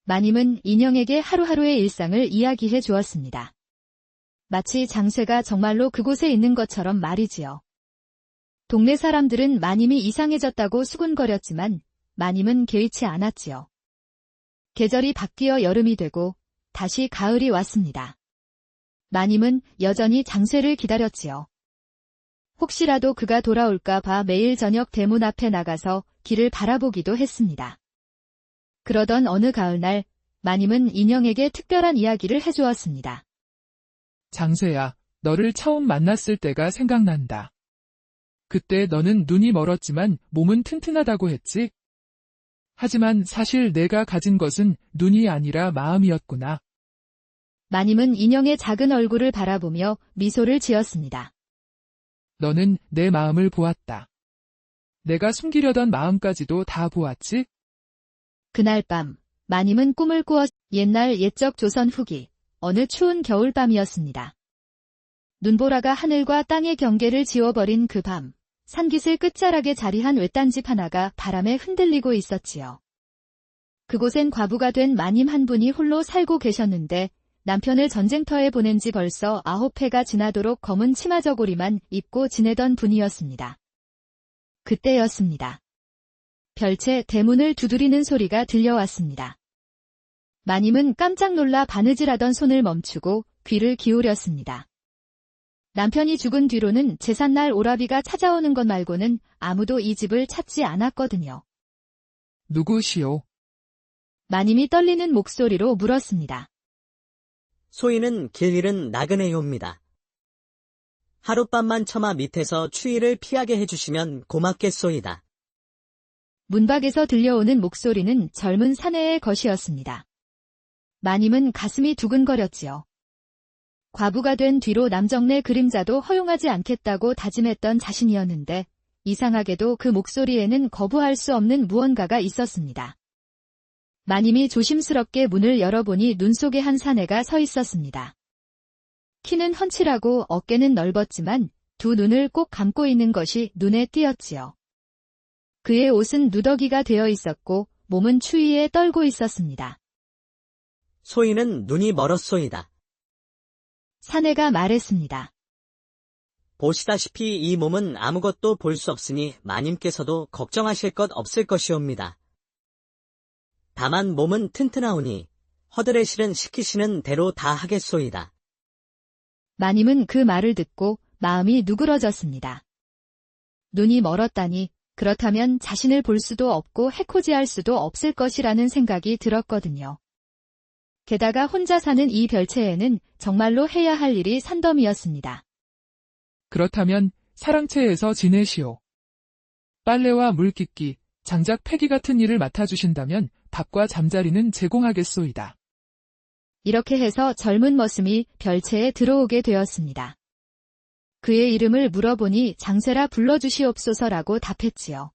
마님은 인형에게 하루하루의 일상을 이야기해 주었습니다. 마치 장쇠가 정말로 그곳에 있는 것처럼 말이지요. 동네 사람들은 마님이 이상해졌다고 수군거렸지만 마님은 개의치 않았지요. 계절이 바뀌어 여름이 되고 다시 가을이 왔습니다. 마님은 여전히 장쇠를 기다렸지요. 혹시라도 그가 돌아올까 봐 매일 저녁 대문 앞에 나가서 길을 바라보기도 했습니다. 그러던 어느 가을날 마님은 인형에게 특별한 이야기를 해주었습니다. 장쇠야, 너를 처음 만났을 때가 생각난다. 그때 너는 눈이 멀었지만 몸은 튼튼하다고 했지? 하지만 사실 내가 가진 것은 눈이 아니라 마음이었구나. 마님은 인형의 작은 얼굴을 바라보며 미소를 지었습니다. 너는 내 마음을 보았다. 내가 숨기려던 마음까지도 다 보았지? 그날 밤 마님은 꿈을 꾸었 옛날 옛적 조선 후기 어느 추운 겨울밤이었습니다. 눈보라가 하늘과 땅의 경계를 지워버린 그 밤, 산깃을 끝자락에 자리한 외딴 집 하나가 바람에 흔들리고 있었지요. 그곳엔 과부가 된 마님 한 분이 홀로 살고 계셨는데 남편을 전쟁터에 보낸 지 벌써 9해가 지나도록 검은 치마저고리만 입고 지내던 분이었습니다. 그때였습니다. 별채 대문을 두드리는 소리가 들려왔습니다. 마님은 깜짝 놀라 바느질하던 손을 멈추고 귀를 기울였습니다. 남편이 죽은 뒤로는 제삿날 오라비가 찾아오는 것 말고는 아무도 이 집을 찾지 않았거든요. 누구시오? 마님이 떨리는 목소리로 물었습니다. 소인은 길 잃은 나그네요입니다. 하룻밤만 처마 밑에서 추위를 피하게 해주시면 고맙겠소이다. 문밖에서 들려오는 목소리는 젊은 사내의 것이었습니다. 마님은 가슴이 두근거렸지요. 과부가 된 뒤로 남정네 그림자도 허용하지 않겠다고 다짐했던 자신이었는데 이상하게도 그 목소리에는 거부할 수 없는 무언가가 있었습니다. 마님이 조심스럽게 문을 열어보니 눈 속에 한 사내가 서 있었습니다. 키는 훤칠하고 어깨는 넓었지만 두 눈을 꼭 감고 있는 것이 눈에 띄었지요. 그의 옷은 누더기가 되어 있었고 몸은 추위에 떨고 있었습니다. 소인은 눈이 멀었소이다. 사내가 말했습니다. 보시다시피 이 몸은 아무것도 볼 수 없으니 마님께서도 걱정하실 것 없을 것이옵니다. 다만 몸은 튼튼하오니 허들의 실은 시키시는 대로 다 하겠소이다. 마님은 그 말을 듣고 마음이 누그러졌습니다. 눈이 멀었다니 그렇다면 자신을 볼 수도 없고 해코지할 수도 없을 것이라는 생각이 들었거든요. 게다가 혼자 사는 이 별채에는 정말로 해야 할 일이 산더미였습니다. 그렇다면 사랑채에서 지내시오. 빨래와 물 깃기, 장작 패기 같은 일을 맡아주신다면 밥과 잠자리는 제공하겠소이다. 이렇게 해서 젊은 머슴이 별채에 들어오게 되었습니다. 그의 이름을 물어보니 장쇠라 불러주시옵소서라고 답했지요.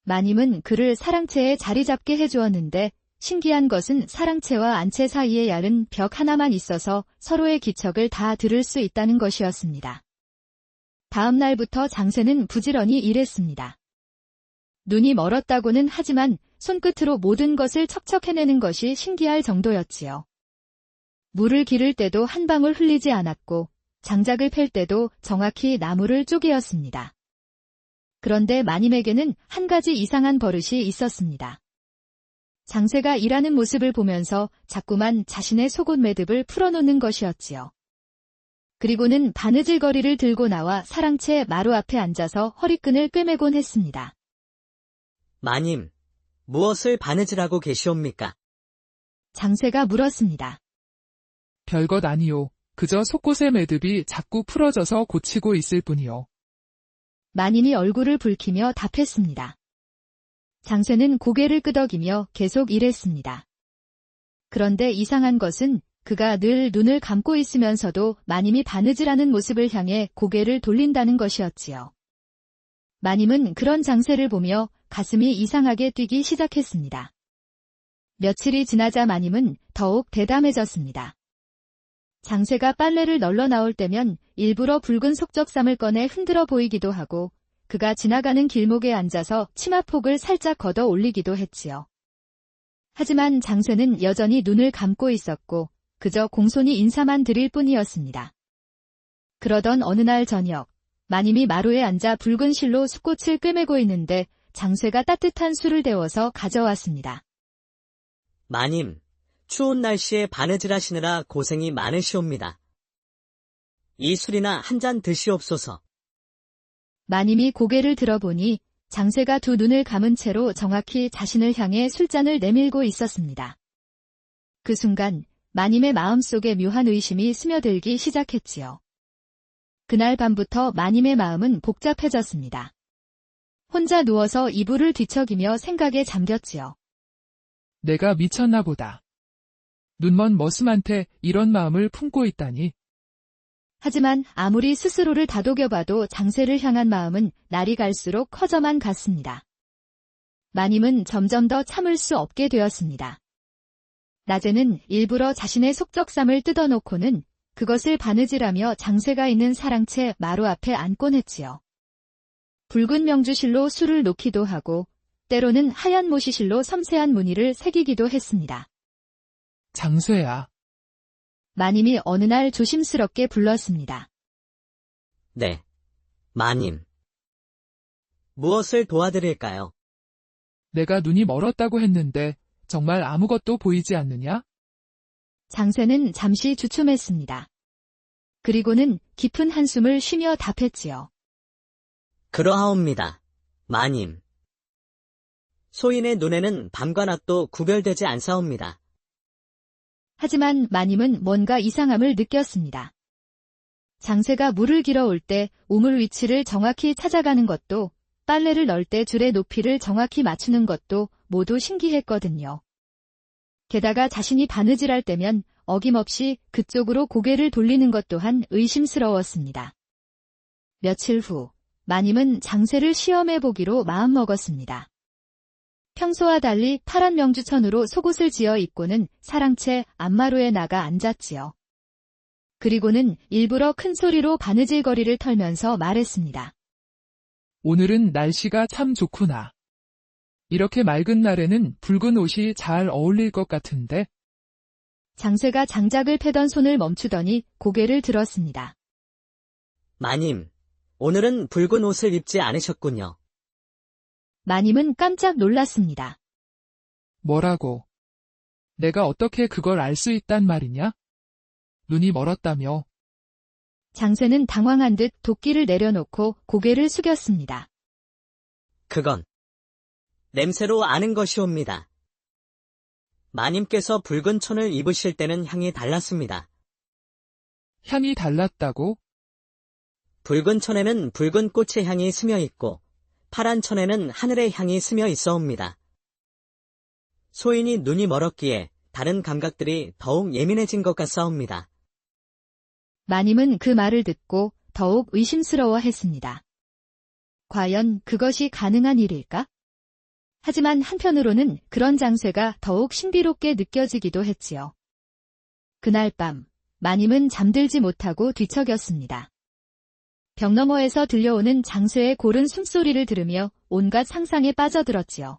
마님은 그를 사랑채에 자리 잡게 해주었는데 신기한 것은 사랑채와 안채 사이에 얇은 벽 하나만 있어서 서로의 기척을 다 들을 수 있다는 것이었습니다. 다음 날부터 장쇠는 부지런히 일했습니다. 눈이 멀었다고는 하지만 손끝으로 모든 것을 척척 해내는 것이 신기할 정도였지요. 물을 기를 때도 한 방울 흘리지 않았고 장작을 팰 때도 정확히 나무를 쪼개었습니다. 그런데 마님에게는 한 가지 이상한 버릇이 있었습니다. 장쇠가 일하는 모습을 보면서 자꾸만 자신의 속옷 매듭을 풀어놓는 것이었지요. 그리고는 바느질거리를 들고 나와 사랑채 마루 앞에 앉아서 허리끈을 꿰매곤 했습니다. 마님, 무엇을 바느질하고 계시옵니까? 장세가 물었습니다. 별것 아니요. 그저 속옷의 매듭이 자꾸 풀어져서 고치고 있을 뿐이요. 마님이 얼굴을 붉히며 답했습니다. 장세는 고개를 끄덕이며 계속 일했습니다. 그런데 이상한 것은 그가 늘 눈을 감고 있으면서도 마님이 바느질하는 모습을 향해 고개를 돌린다는 것이었지요. 마님은 그런 장세를 보며 가슴이 이상하게 뛰기 시작했습니다. 며칠이 지나자 마님은 더욱 대담해졌습니다. 장세가 빨래를 널러 나올 때면 일부러 붉은 속적삼을 꺼내 흔들어 보이기도 하고 그가 지나가는 길목에 앉아서 치마폭을 살짝 걷어 올리기도 했지요. 하지만 장세는 여전히 눈을 감고 있었고 그저 공손히 인사만 드릴 뿐이었습니다. 그러던 어느 날 저녁, 마님이 마루에 앉아 붉은 실로 숯꽃을 꿰매고 있는데 장세가 따뜻한 술을 데워서 가져왔습니다. 마님, 추운 날씨에 바느질하시느라 고생이 많으시옵니다. 이 술이나 한 잔 드시옵소서. 마님이 고개를 들어보니 장세가 두 눈을 감은 채로 정확히 자신을 향해 술잔을 내밀고 있었습니다. 그 순간 마님의 마음속에 묘한 의심이 스며들기 시작했지요. 그날 밤부터 마님의 마음은 복잡해졌습니다. 혼자 누워서 이불을 뒤척이며 생각에 잠겼지요. 내가 미쳤나 보다. 눈먼 머슴한테 이런 마음을 품고 있다니. 하지만 아무리 스스로를 다독여봐도 장세를 향한 마음은 날이 갈수록 커져만 갔습니다. 마님은 점점 더 참을 수 없게 되었습니다. 낮에는 일부러 자신의 속적삼을 뜯어놓고는 그것을 바느질하며 장세가 있는 사랑채 마루 앞에 앉곤 했지요. 붉은 명주실로 술을 놓기도 하고 때로는 하얀 모시실로 섬세한 무늬를 새기기도 했습니다. 장세야. 마님이 어느 날 조심스럽게 불렀습니다. 네, 마님. 무엇을 도와드릴까요? 내가 눈이 멀었다고 했는데 정말 아무것도 보이지 않느냐? 장세는 잠시 주춤했습니다. 그리고는 깊은 한숨을 쉬며 답했지요. 그러하옵니다, 마님. 소인의 눈에는 밤과 낮도 구별되지 않사옵니다. 하지만 마님은 뭔가 이상함을 느꼈습니다. 장세가 물을 길어올 때 우물 위치를 정확히 찾아가는 것도 빨래를 널 때 줄의 높이를 정확히 맞추는 것도 모두 신기했거든요. 게다가 자신이 바느질할 때면 어김없이 그쪽으로 고개를 돌리는 것 또한 의심스러웠습니다. 며칠 후 마님은 장세를 시험해 보기로 마음먹었습니다. 평소와 달리 파란 명주천으로 속옷을 지어 입고는 사랑채 앞마루에 나가 앉았지요. 그리고는 일부러 큰 소리로 바느질거리를 털면서 말했습니다. 오늘은 날씨가 참 좋구나. 이렇게 맑은 날에는 붉은 옷이 잘 어울릴 것 같은데. 장세가 장작을 패던 손을 멈추더니 고개를 들었습니다. 마님, 오늘은 붉은 옷을 입지 않으셨군요. 마님은 깜짝 놀랐습니다. 뭐라고? 내가 어떻게 그걸 알 수 있단 말이냐? 눈이 멀었다며. 장세는 당황한 듯 도끼를 내려놓고 고개를 숙였습니다. 그건 냄새로 아는 것이옵니다. 마님께서 붉은 천을 입으실 때는 향이 달랐습니다. 향이 달랐다고? 붉은 천에는 붉은 꽃의 향이 스며 있고 파란 천에는 하늘의 향이 스며 있어옵니다. 소인이 눈이 멀었기에 다른 감각들이 더욱 예민해진 것 같사옵니다. 마님은 그 말을 듣고 더욱 의심스러워했습니다. 과연 그것이 가능한 일일까? 하지만 한편으로는 그런 장세가 더욱 신비롭게 느껴지기도 했지요. 그날 밤, 마님은 잠들지 못하고 뒤척였습니다. 벽 너머에서 들려오는 장세의 고른 숨소리를 들으며 온갖 상상에 빠져들었지요.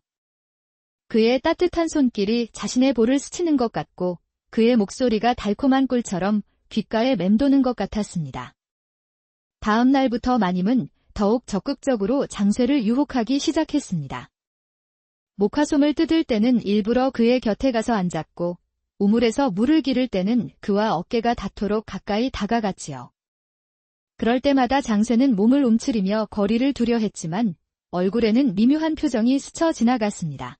그의 따뜻한 손길이 자신의 볼을 스치는 것 같고 그의 목소리가 달콤한 꿀처럼 귓가에 맴도는 것 같았습니다. 다음 날부터 마님은 더욱 적극적으로 장세를 유혹하기 시작했습니다. 목화솜을 뜯을 때는 일부러 그의 곁에 가서 앉았고 우물에서 물을 기를 때는 그와 어깨가 닿도록 가까이 다가갔지요. 그럴 때마다 장세는 몸을 움츠리며 거리를 두려 했지만 얼굴에는 미묘한 표정이 스쳐 지나갔습니다.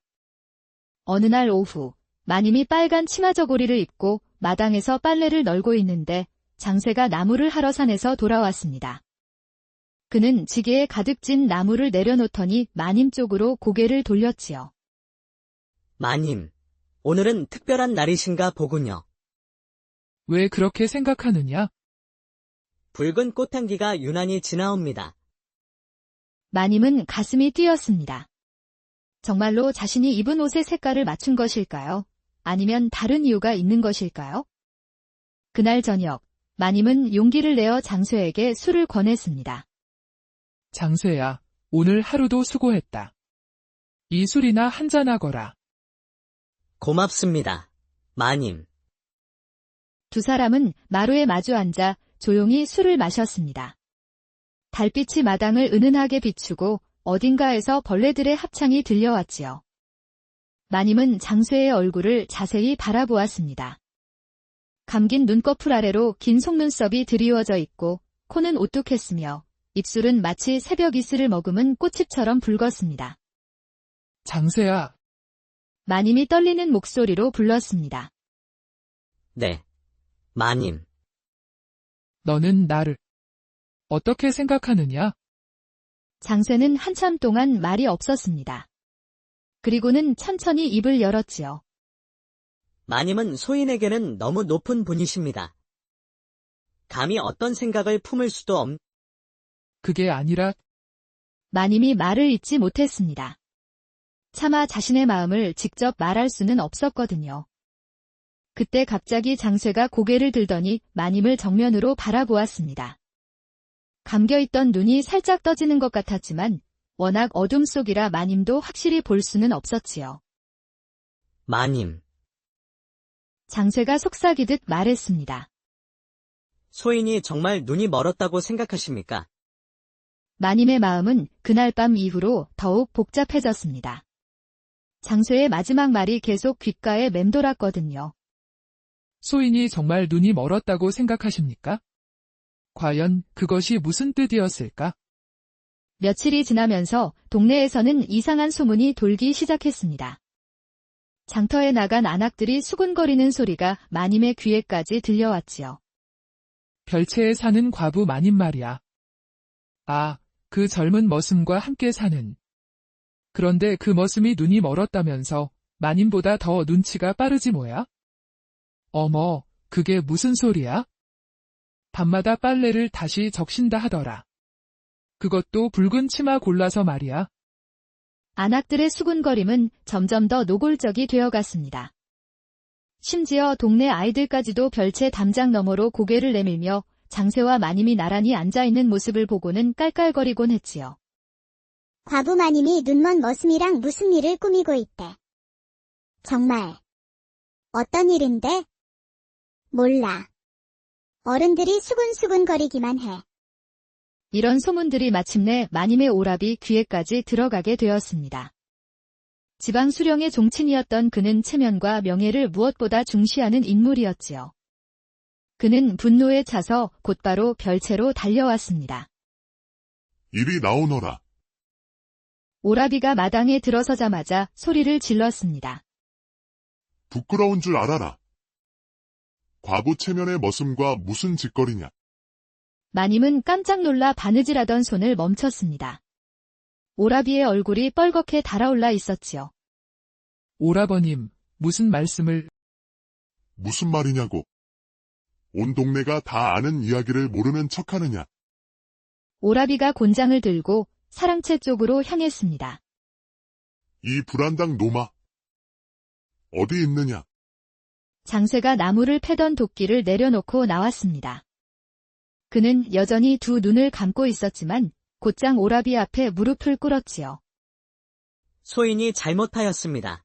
어느 날 오후, 마님이 빨간 치마 저고리를 입고 마당에서 빨래를 널고 있는데 장세가 나무를 하러 산에서 돌아왔습니다. 그는 지게에 가득 찐 나무를 내려놓더니 마님 쪽으로 고개를 돌렸지요. 마님, 오늘은 특별한 날이신가 보군요. 왜 그렇게 생각하느냐? 붉은 꽃향기가 유난히 지나옵니다. 마님은 가슴이 뛰었습니다. 정말로 자신이 입은 옷의 색깔을 맞춘 것일까요? 아니면 다른 이유가 있는 것일까요? 그날 저녁, 마님은 용기를 내어 장쇠에게 술을 권했습니다. 장쇠야, 오늘 하루도 수고했다. 이 술이나 한잔하거라. 고맙습니다. 마님. 두 사람은 마루에 마주 앉아 조용히 술을 마셨습니다. 달빛이 마당을 은은하게 비추고 어딘가에서 벌레들의 합창이 들려왔지요. 마님은 장쇠의 얼굴을 자세히 바라보았습니다. 감긴 눈꺼풀 아래로 긴 속눈썹이 드리워져 있고 코는 오뚝했으며 입술은 마치 새벽 이슬을 머금은 꽃잎처럼 붉었습니다. 장쇠야, 마님이 떨리는 목소리로 불렀습니다. 네. 마님. 너는 나를 어떻게 생각하느냐? 장쇠는 한참 동안 말이 없었습니다. 그리고는 천천히 입을 열었지요. 마님은 소인에게는 너무 높은 분이십니다. 감히 어떤 생각을 품을 수도 없... 그게 아니라 마님이 말을 잇지 못했습니다. 차마 자신의 마음을 직접 말할 수는 없었거든요. 그때 갑자기 장쇠가 고개를 들더니 마님을 정면으로 바라보았습니다. 감겨있던 눈이 살짝 떠지는 것 같았지만 워낙 어둠 속이라 마님도 확실히 볼 수는 없었지요. 마님. 장쇠가 속삭이듯 말했습니다. 소인이 정말 눈이 멀었다고 생각하십니까? 마님의 마음은 그날 밤 이후로 더욱 복잡해졌습니다. 장쇠의 마지막 말이 계속 귓가에 맴돌았거든요. 소인이 정말 눈이 멀었다고 생각하십니까? 과연 그것이 무슨 뜻이었을까? 며칠이 지나면서 동네에서는 이상한 소문이 돌기 시작했습니다. 장터에 나간 안악들이 수군거리는 소리가 마님의 귀에까지 들려왔지요. 별채에 사는 과부 마님 말이야. 아, 그 젊은 머슴과 함께 사는. 그런데 그 머슴이 눈이 멀었다면서 마님보다 더 눈치가 빠르지 뭐야? 어머, 그게 무슨 소리야? 밤마다 빨래를 다시 적신다 하더라. 그것도 붉은 치마 골라서 말이야. 안악들의 수군거림은 점점 더 노골적이 되어갔습니다. 심지어 동네 아이들까지도 별채 담장 너머로 고개를 내밀며 장쇠와 마님이 나란히 앉아있는 모습을 보고는 깔깔거리곤 했지요. 과부 마님이 눈먼 머슴이랑 무슨 일을 꾸미고 있대. 정말. 어떤 일인데? 몰라. 어른들이 수군수군거리기만 해. 이런 소문들이 마침내 마님의 오라비 귀에까지 들어가게 되었습니다. 지방 수령의 종친이었던 그는 체면과 명예를 무엇보다 중시하는 인물이었지요. 그는 분노에 차서 곧바로 별채로 달려왔습니다. 이리 나오너라. 오라비가 마당에 들어서자마자 소리를 질렀습니다. 부끄러운 줄 알아라. 과부 체면의 머슴과 무슨 짓거리냐. 마님은 깜짝 놀라 바느질하던 손을 멈췄습니다. 오라비의 얼굴이 뻘겋게 달아올라 있었지요. 오라버님, 무슨 말씀을... 무슨 말이냐고. 온 동네가 다 아는 이야기를 모르는 척하느냐. 오라비가 곤장을 들고 사랑채 쪽으로 향했습니다. 이 불안당 놈아. 어디 있느냐. 장쇠가 나무를 패던 도끼를 내려놓고 나왔습니다. 그는 여전히 두 눈을 감고 있었지만 곧장 오라비 앞에 무릎을 꿇었지요. 소인이 잘못하였습니다.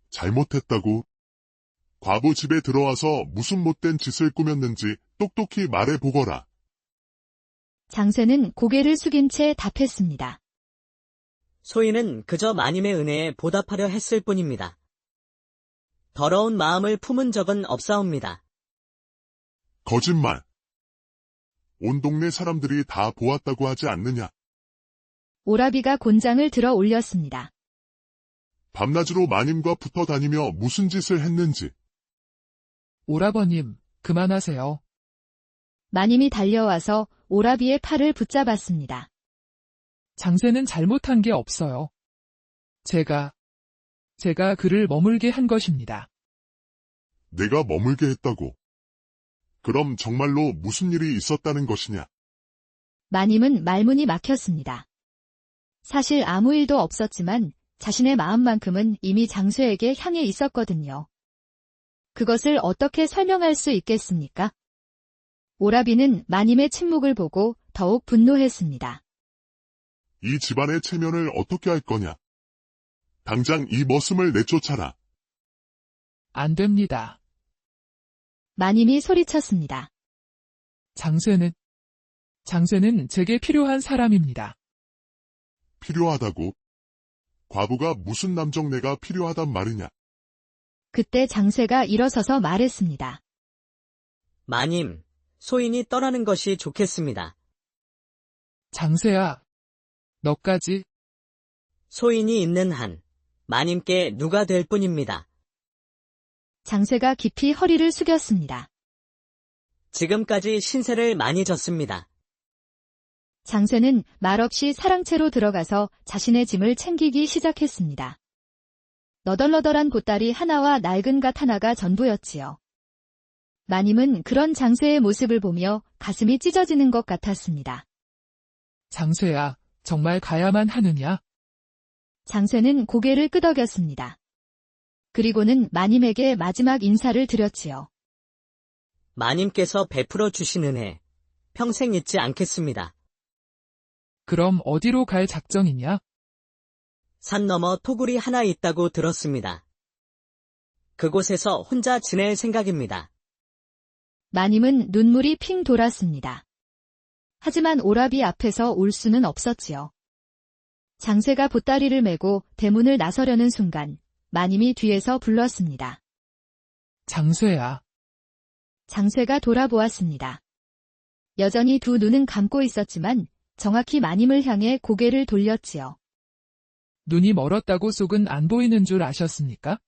잘못했다고? 과부 집에 들어와서 무슨 못된 짓을 꾸몄는지 똑똑히 말해보거라. 장쇠는 고개를 숙인 채 답했습니다. 소인은 그저 마님의 은혜에 보답하려 했을 뿐입니다. 더러운 마음을 품은 적은 없사옵니다. 거짓말. 온 동네 사람들이 다 보았다고 하지 않느냐. 오라비가 곤장을 들어 올렸습니다. 밤낮으로 마님과 붙어 다니며 무슨 짓을 했는지. 오라버님, 그만하세요. 마님이 달려와서 오라비의 팔을 붙잡았습니다. 장세는 잘못한 게 없어요. 제가 그를 머물게 한 것입니다. 내가 머물게 했다고. 그럼 정말로 무슨 일이 있었다는 것이냐? 마님은 말문이 막혔습니다. 사실 아무 일도 없었지만 자신의 마음만큼은 이미 장쇠에게 향해 있었거든요. 그것을 어떻게 설명할 수 있겠습니까? 오라비는 마님의 침묵을 보고 더욱 분노했습니다. 이 집안의 체면을 어떻게 할 거냐? 당장 이 머슴을 내쫓아라. 안 됩니다. 마님이 소리쳤습니다. 장세는 제게 필요한 사람입니다. 필요하다고? 과부가 무슨 남정네가 필요하단 말이냐? 그때 장쇠가 일어서서 말했습니다. 마님, 소인이 떠나는 것이 좋겠습니다. 장세야, 너까지? 소인이 있는 한, 마님께 누가 될 뿐입니다. 장쇠가 깊이 허리를 숙였습니다. 지금까지 신세를 많이 졌습니다. 장쇠는 말없이 사랑채로 들어가서 자신의 짐을 챙기기 시작했습니다. 너덜너덜한 보따리 하나와 낡은 갓 하나가 전부였지요. 마님은 그런 장쇠의 모습을 보며 가슴이 찢어지는 것 같았습니다. 장세야, 정말 가야만 하느냐? 장쇠는 고개를 끄덕였습니다. 그리고는 마님에게 마지막 인사를 드렸지요. 마님께서 베풀어 주신 은혜, 평생 잊지 않겠습니다. 그럼 어디로 갈 작정이냐? 산 너머 토굴이 하나 있다고 들었습니다. 그곳에서 혼자 지낼 생각입니다. 마님은 눈물이 핑 돌았습니다. 하지만 오라비 앞에서 울 수는 없었지요. 장쇠가 보따리를 메고 대문을 나서려는 순간 마님이 뒤에서 불렀습니다. 장쇠야. 장쇠가 돌아보았습니다. 여전히 두 눈은 감고 있었지만 정확히 마님을 향해 고개를 돌렸지요. 눈이 멀었다고 속은 안 보이는 줄 아셨습니까?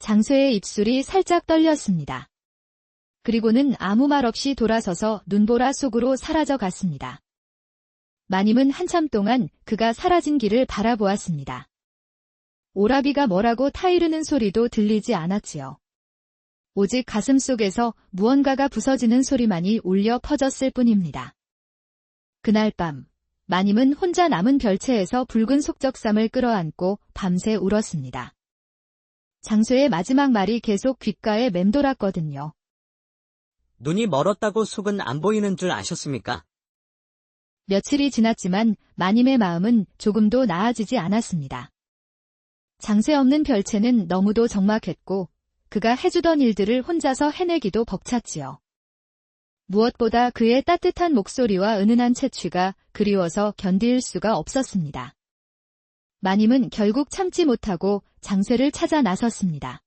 장쇠의 입술이 살짝 떨렸습니다. 그리고는 아무 말 없이 돌아서서 눈보라 속으로 사라져 갔습니다. 마님은 한참 동안 그가 사라진 길을 바라보았습니다. 오라비가 뭐라고 타이르는 소리도 들리지 않았지요. 오직 가슴 속에서 무언가가 부서지는 소리만이 울려 퍼졌을 뿐입니다. 그날 밤, 마님은 혼자 남은 별채에서 붉은 속적삼을 끌어안고 밤새 울었습니다. 장쇠의 마지막 말이 계속 귓가에 맴돌았거든요. 눈이 멀었다고 속은 안 보이는 줄 아셨습니까? 며칠이 지났지만 마님의 마음은 조금도 나아지지 않았습니다. 장쇠 없는 별채는 너무도 적막했고 그가 해주던 일들을 혼자서 해내기도 벅찼지요. 무엇보다 그의 따뜻한 목소리와 은은한 채취가 그리워서 견딜 수가 없었습니다. 마님은 결국 참지 못하고 장쇠를 찾아 나섰습니다.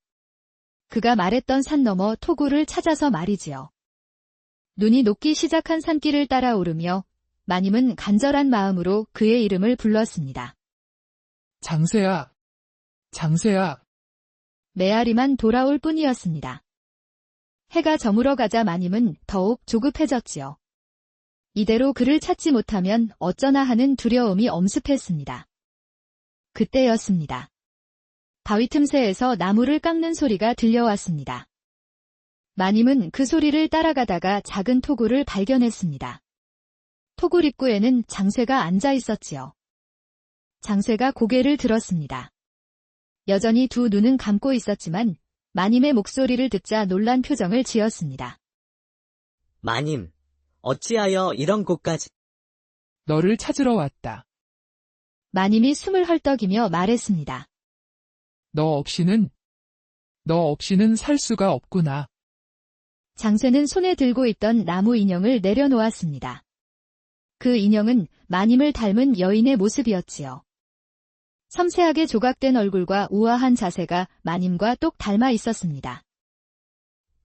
그가 말했던 산 너머 토굴을 찾아서 말이지요. 눈이 녹기 시작한 산길을 따라 오르며 마님은 간절한 마음으로 그의 이름을 불렀습니다. 장세야. 장세야. 메아리만 돌아올 뿐이었습니다. 해가 저물어 가자 마님은 더욱 조급해졌지요. 이대로 그를 찾지 못하면 어쩌나 하는 두려움이 엄습했습니다. 그때였습니다. 바위 틈새에서 나무를 깎는 소리가 들려왔습니다. 마님은 그 소리를 따라가다가 작은 토굴을 발견했습니다. 토굴 입구에는 장쇠가 앉아 있었지요. 장쇠가 고개를 들었습니다. 여전히 두 눈은 감고 있었지만 마님의 목소리를 듣자 놀란 표정을 지었습니다. 마님, 어찌하여 이런 곳까지? 너를 찾으러 왔다. 마님이 숨을 헐떡이며 말했습니다. 너 없이는 살 수가 없구나. 장쇠는 손에 들고 있던 나무 인형을 내려놓았습니다. 그 인형은 마님을 닮은 여인의 모습이었지요. 섬세하게 조각된 얼굴과 우아한 자세가 마님과 똑 닮아 있었습니다.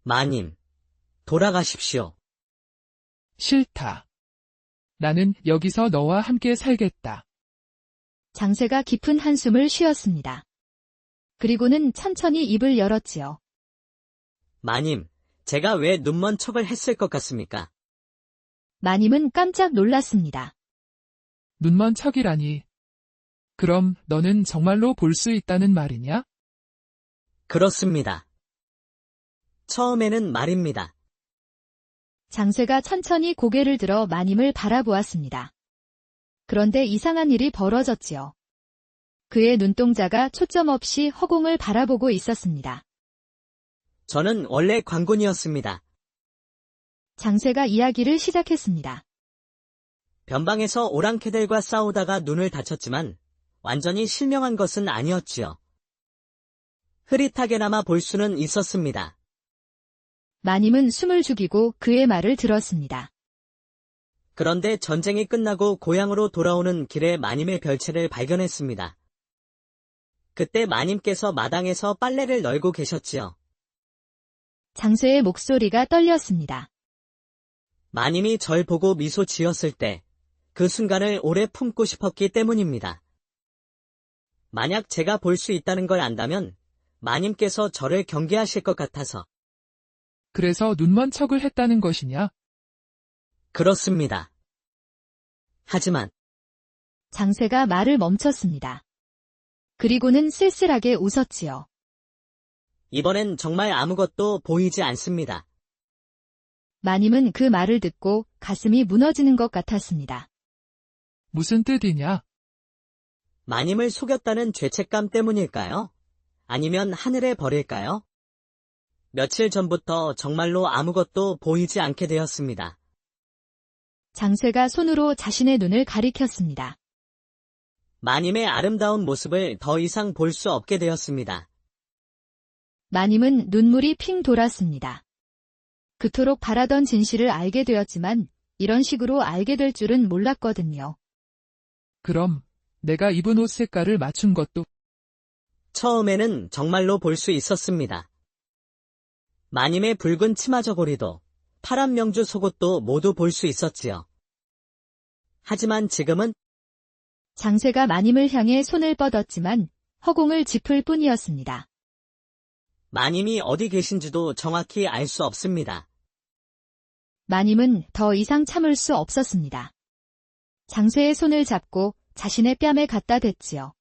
마님, 돌아가십시오. 싫다. 나는 여기서 너와 함께 살겠다. 장쇠가 깊은 한숨을 쉬었습니다. 그리고는 천천히 입을 열었지요. 마님, 제가 왜 눈먼 척을 했을 것 같습니까? 마님은 깜짝 놀랐습니다. 눈먼 척이라니. 그럼 너는 정말로 볼 수 있다는 말이냐? 그렇습니다. 처음에는 말입니다. 장세가 천천히 고개를 들어 마님을 바라보았습니다. 그런데 이상한 일이 벌어졌지요. 그의 눈동자가 초점 없이 허공을 바라보고 있었습니다. 저는 원래 관군이었습니다. 장세가 이야기를 시작했습니다. 변방에서 오랑캐들과 싸우다가 눈을 다쳤지만 완전히 실명한 것은 아니었지요. 흐릿하게나마 볼 수는 있었습니다. 마님은 숨을 죽이고 그의 말을 들었습니다. 그런데 전쟁이 끝나고 고향으로 돌아오는 길에 마님의 별채를 발견했습니다. 그때 마님께서 마당에서 빨래를 널고 계셨지요. 장세의 목소리가 떨렸습니다. 마님이 절 보고 미소 지었을 때 그 순간을 오래 품고 싶었기 때문입니다. 만약 제가 볼 수 있다는 걸 안다면 마님께서 저를 경계하실 것 같아서. 그래서 눈먼 척을 했다는 것이냐? 그렇습니다. 하지만 장세가 말을 멈췄습니다. 그리고는 쓸쓸하게 웃었지요. 이번엔 정말 아무것도 보이지 않습니다. 마님은 그 말을 듣고 가슴이 무너지는 것 같았습니다. 무슨 뜻이냐? 마님을 속였다는 죄책감 때문일까요? 아니면 하늘에 버릴까요? 며칠 전부터 정말로 아무것도 보이지 않게 되었습니다. 장세가 손으로 자신의 눈을 가리켰습니다. 마님의 아름다운 모습을 더 이상 볼 수 없게 되었습니다. 마님은 눈물이 핑 돌았습니다. 그토록 바라던 진실을 알게 되었지만 이런 식으로 알게 될 줄은 몰랐거든요. 그럼 내가 입은 옷 색깔을 맞춘 것도 처음에는 정말로 볼 수 있었습니다. 마님의 붉은 치마 저고리도 파란 명주 속옷도 모두 볼 수 있었지요. 하지만 지금은 장세가 마님을 향해 손을 뻗었지만 허공을 짚을 뿐이었습니다. 마님이 어디 계신지도 정확히 알 수 없습니다. 마님은 더 이상 참을 수 없었습니다. 장세의 손을 잡고 자신의 뺨에 갖다 댔지요.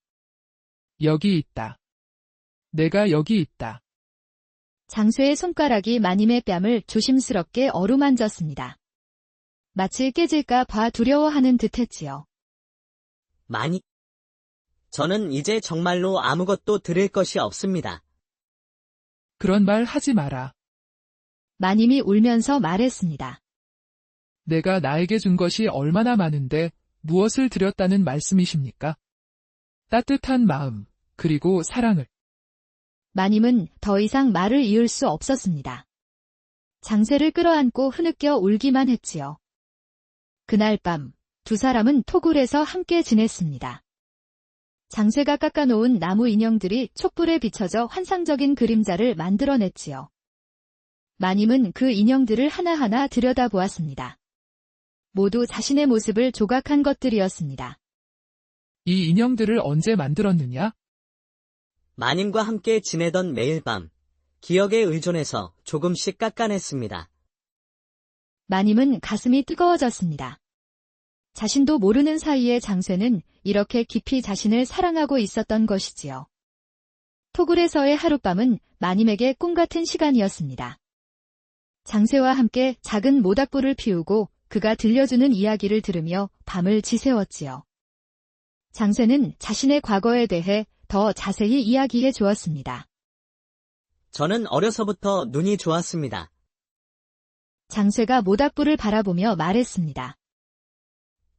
여기 있다. 내가 여기 있다. 장세의 손가락이 마님의 뺨을 조심스럽게 어루만졌습니다. 마치 깨질까 봐 두려워하는 듯했지요. 마님, 저는 이제 정말로 아무것도 들을 것이 없습니다. 그런 말 하지 마라. 마님이 울면서 말했습니다. 내가 나에게 준 것이 얼마나 많은데 무엇을 드렸다는 말씀이십니까? 따뜻한 마음, 그리고 사랑을. 마님은 더 이상 말을 이을 수 없었습니다. 장세를 끌어안고 흐느껴 울기만 했지요. 그날 밤, 두 사람은 토굴에서 함께 지냈습니다. 장세가 깎아놓은 나무 인형들이 촛불에 비춰져 환상적인 그림자를 만들어냈지요. 마님은 그 인형들을 하나하나 들여다보았습니다. 모두 자신의 모습을 조각한 것들이었습니다. 이 인형들을 언제 만들었느냐? 마님과 함께 지내던 매일 밤, 기억에 의존해서 조금씩 깎아냈습니다. 마님은 가슴이 뜨거워졌습니다. 자신도 모르는 사이에 장세는 이렇게 깊이 자신을 사랑하고 있었던 것이지요. 토굴에서의 하룻밤은 마님에게 꿈 같은 시간이었습니다. 장세와 함께 작은 모닥불을 피우고 그가 들려주는 이야기를 들으며 밤을 지새웠지요. 장세는 자신의 과거에 대해 더 자세히 이야기해 주었습니다. 저는 어려서부터 눈이 좋았습니다. 장세가 모닥불을 바라보며 말했습니다.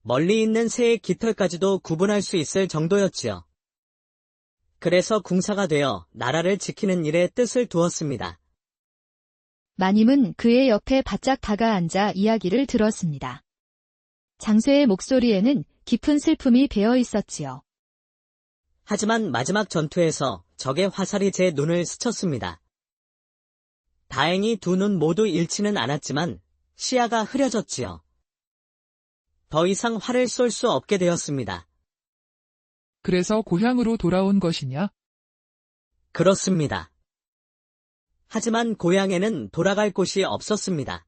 멀리 있는 새의 깃털까지도 구분할 수 있을 정도였지요. 그래서 궁사가 되어 나라를 지키는 일에 뜻을 두었습니다. 마님은 그의 옆에 바짝 다가앉아 이야기를 들었습니다. 장세의 목소리에는 깊은 슬픔이 배어 있었지요. 하지만 마지막 전투에서 적의 화살이 제 눈을 스쳤습니다. 다행히 두 눈 모두 잃지는 않았지만 시야가 흐려졌지요. 더 이상 활을 쏠 수 없게 되었습니다. 그래서 고향으로 돌아온 것이냐? 그렇습니다. 하지만 고향에는 돌아갈 곳이 없었습니다.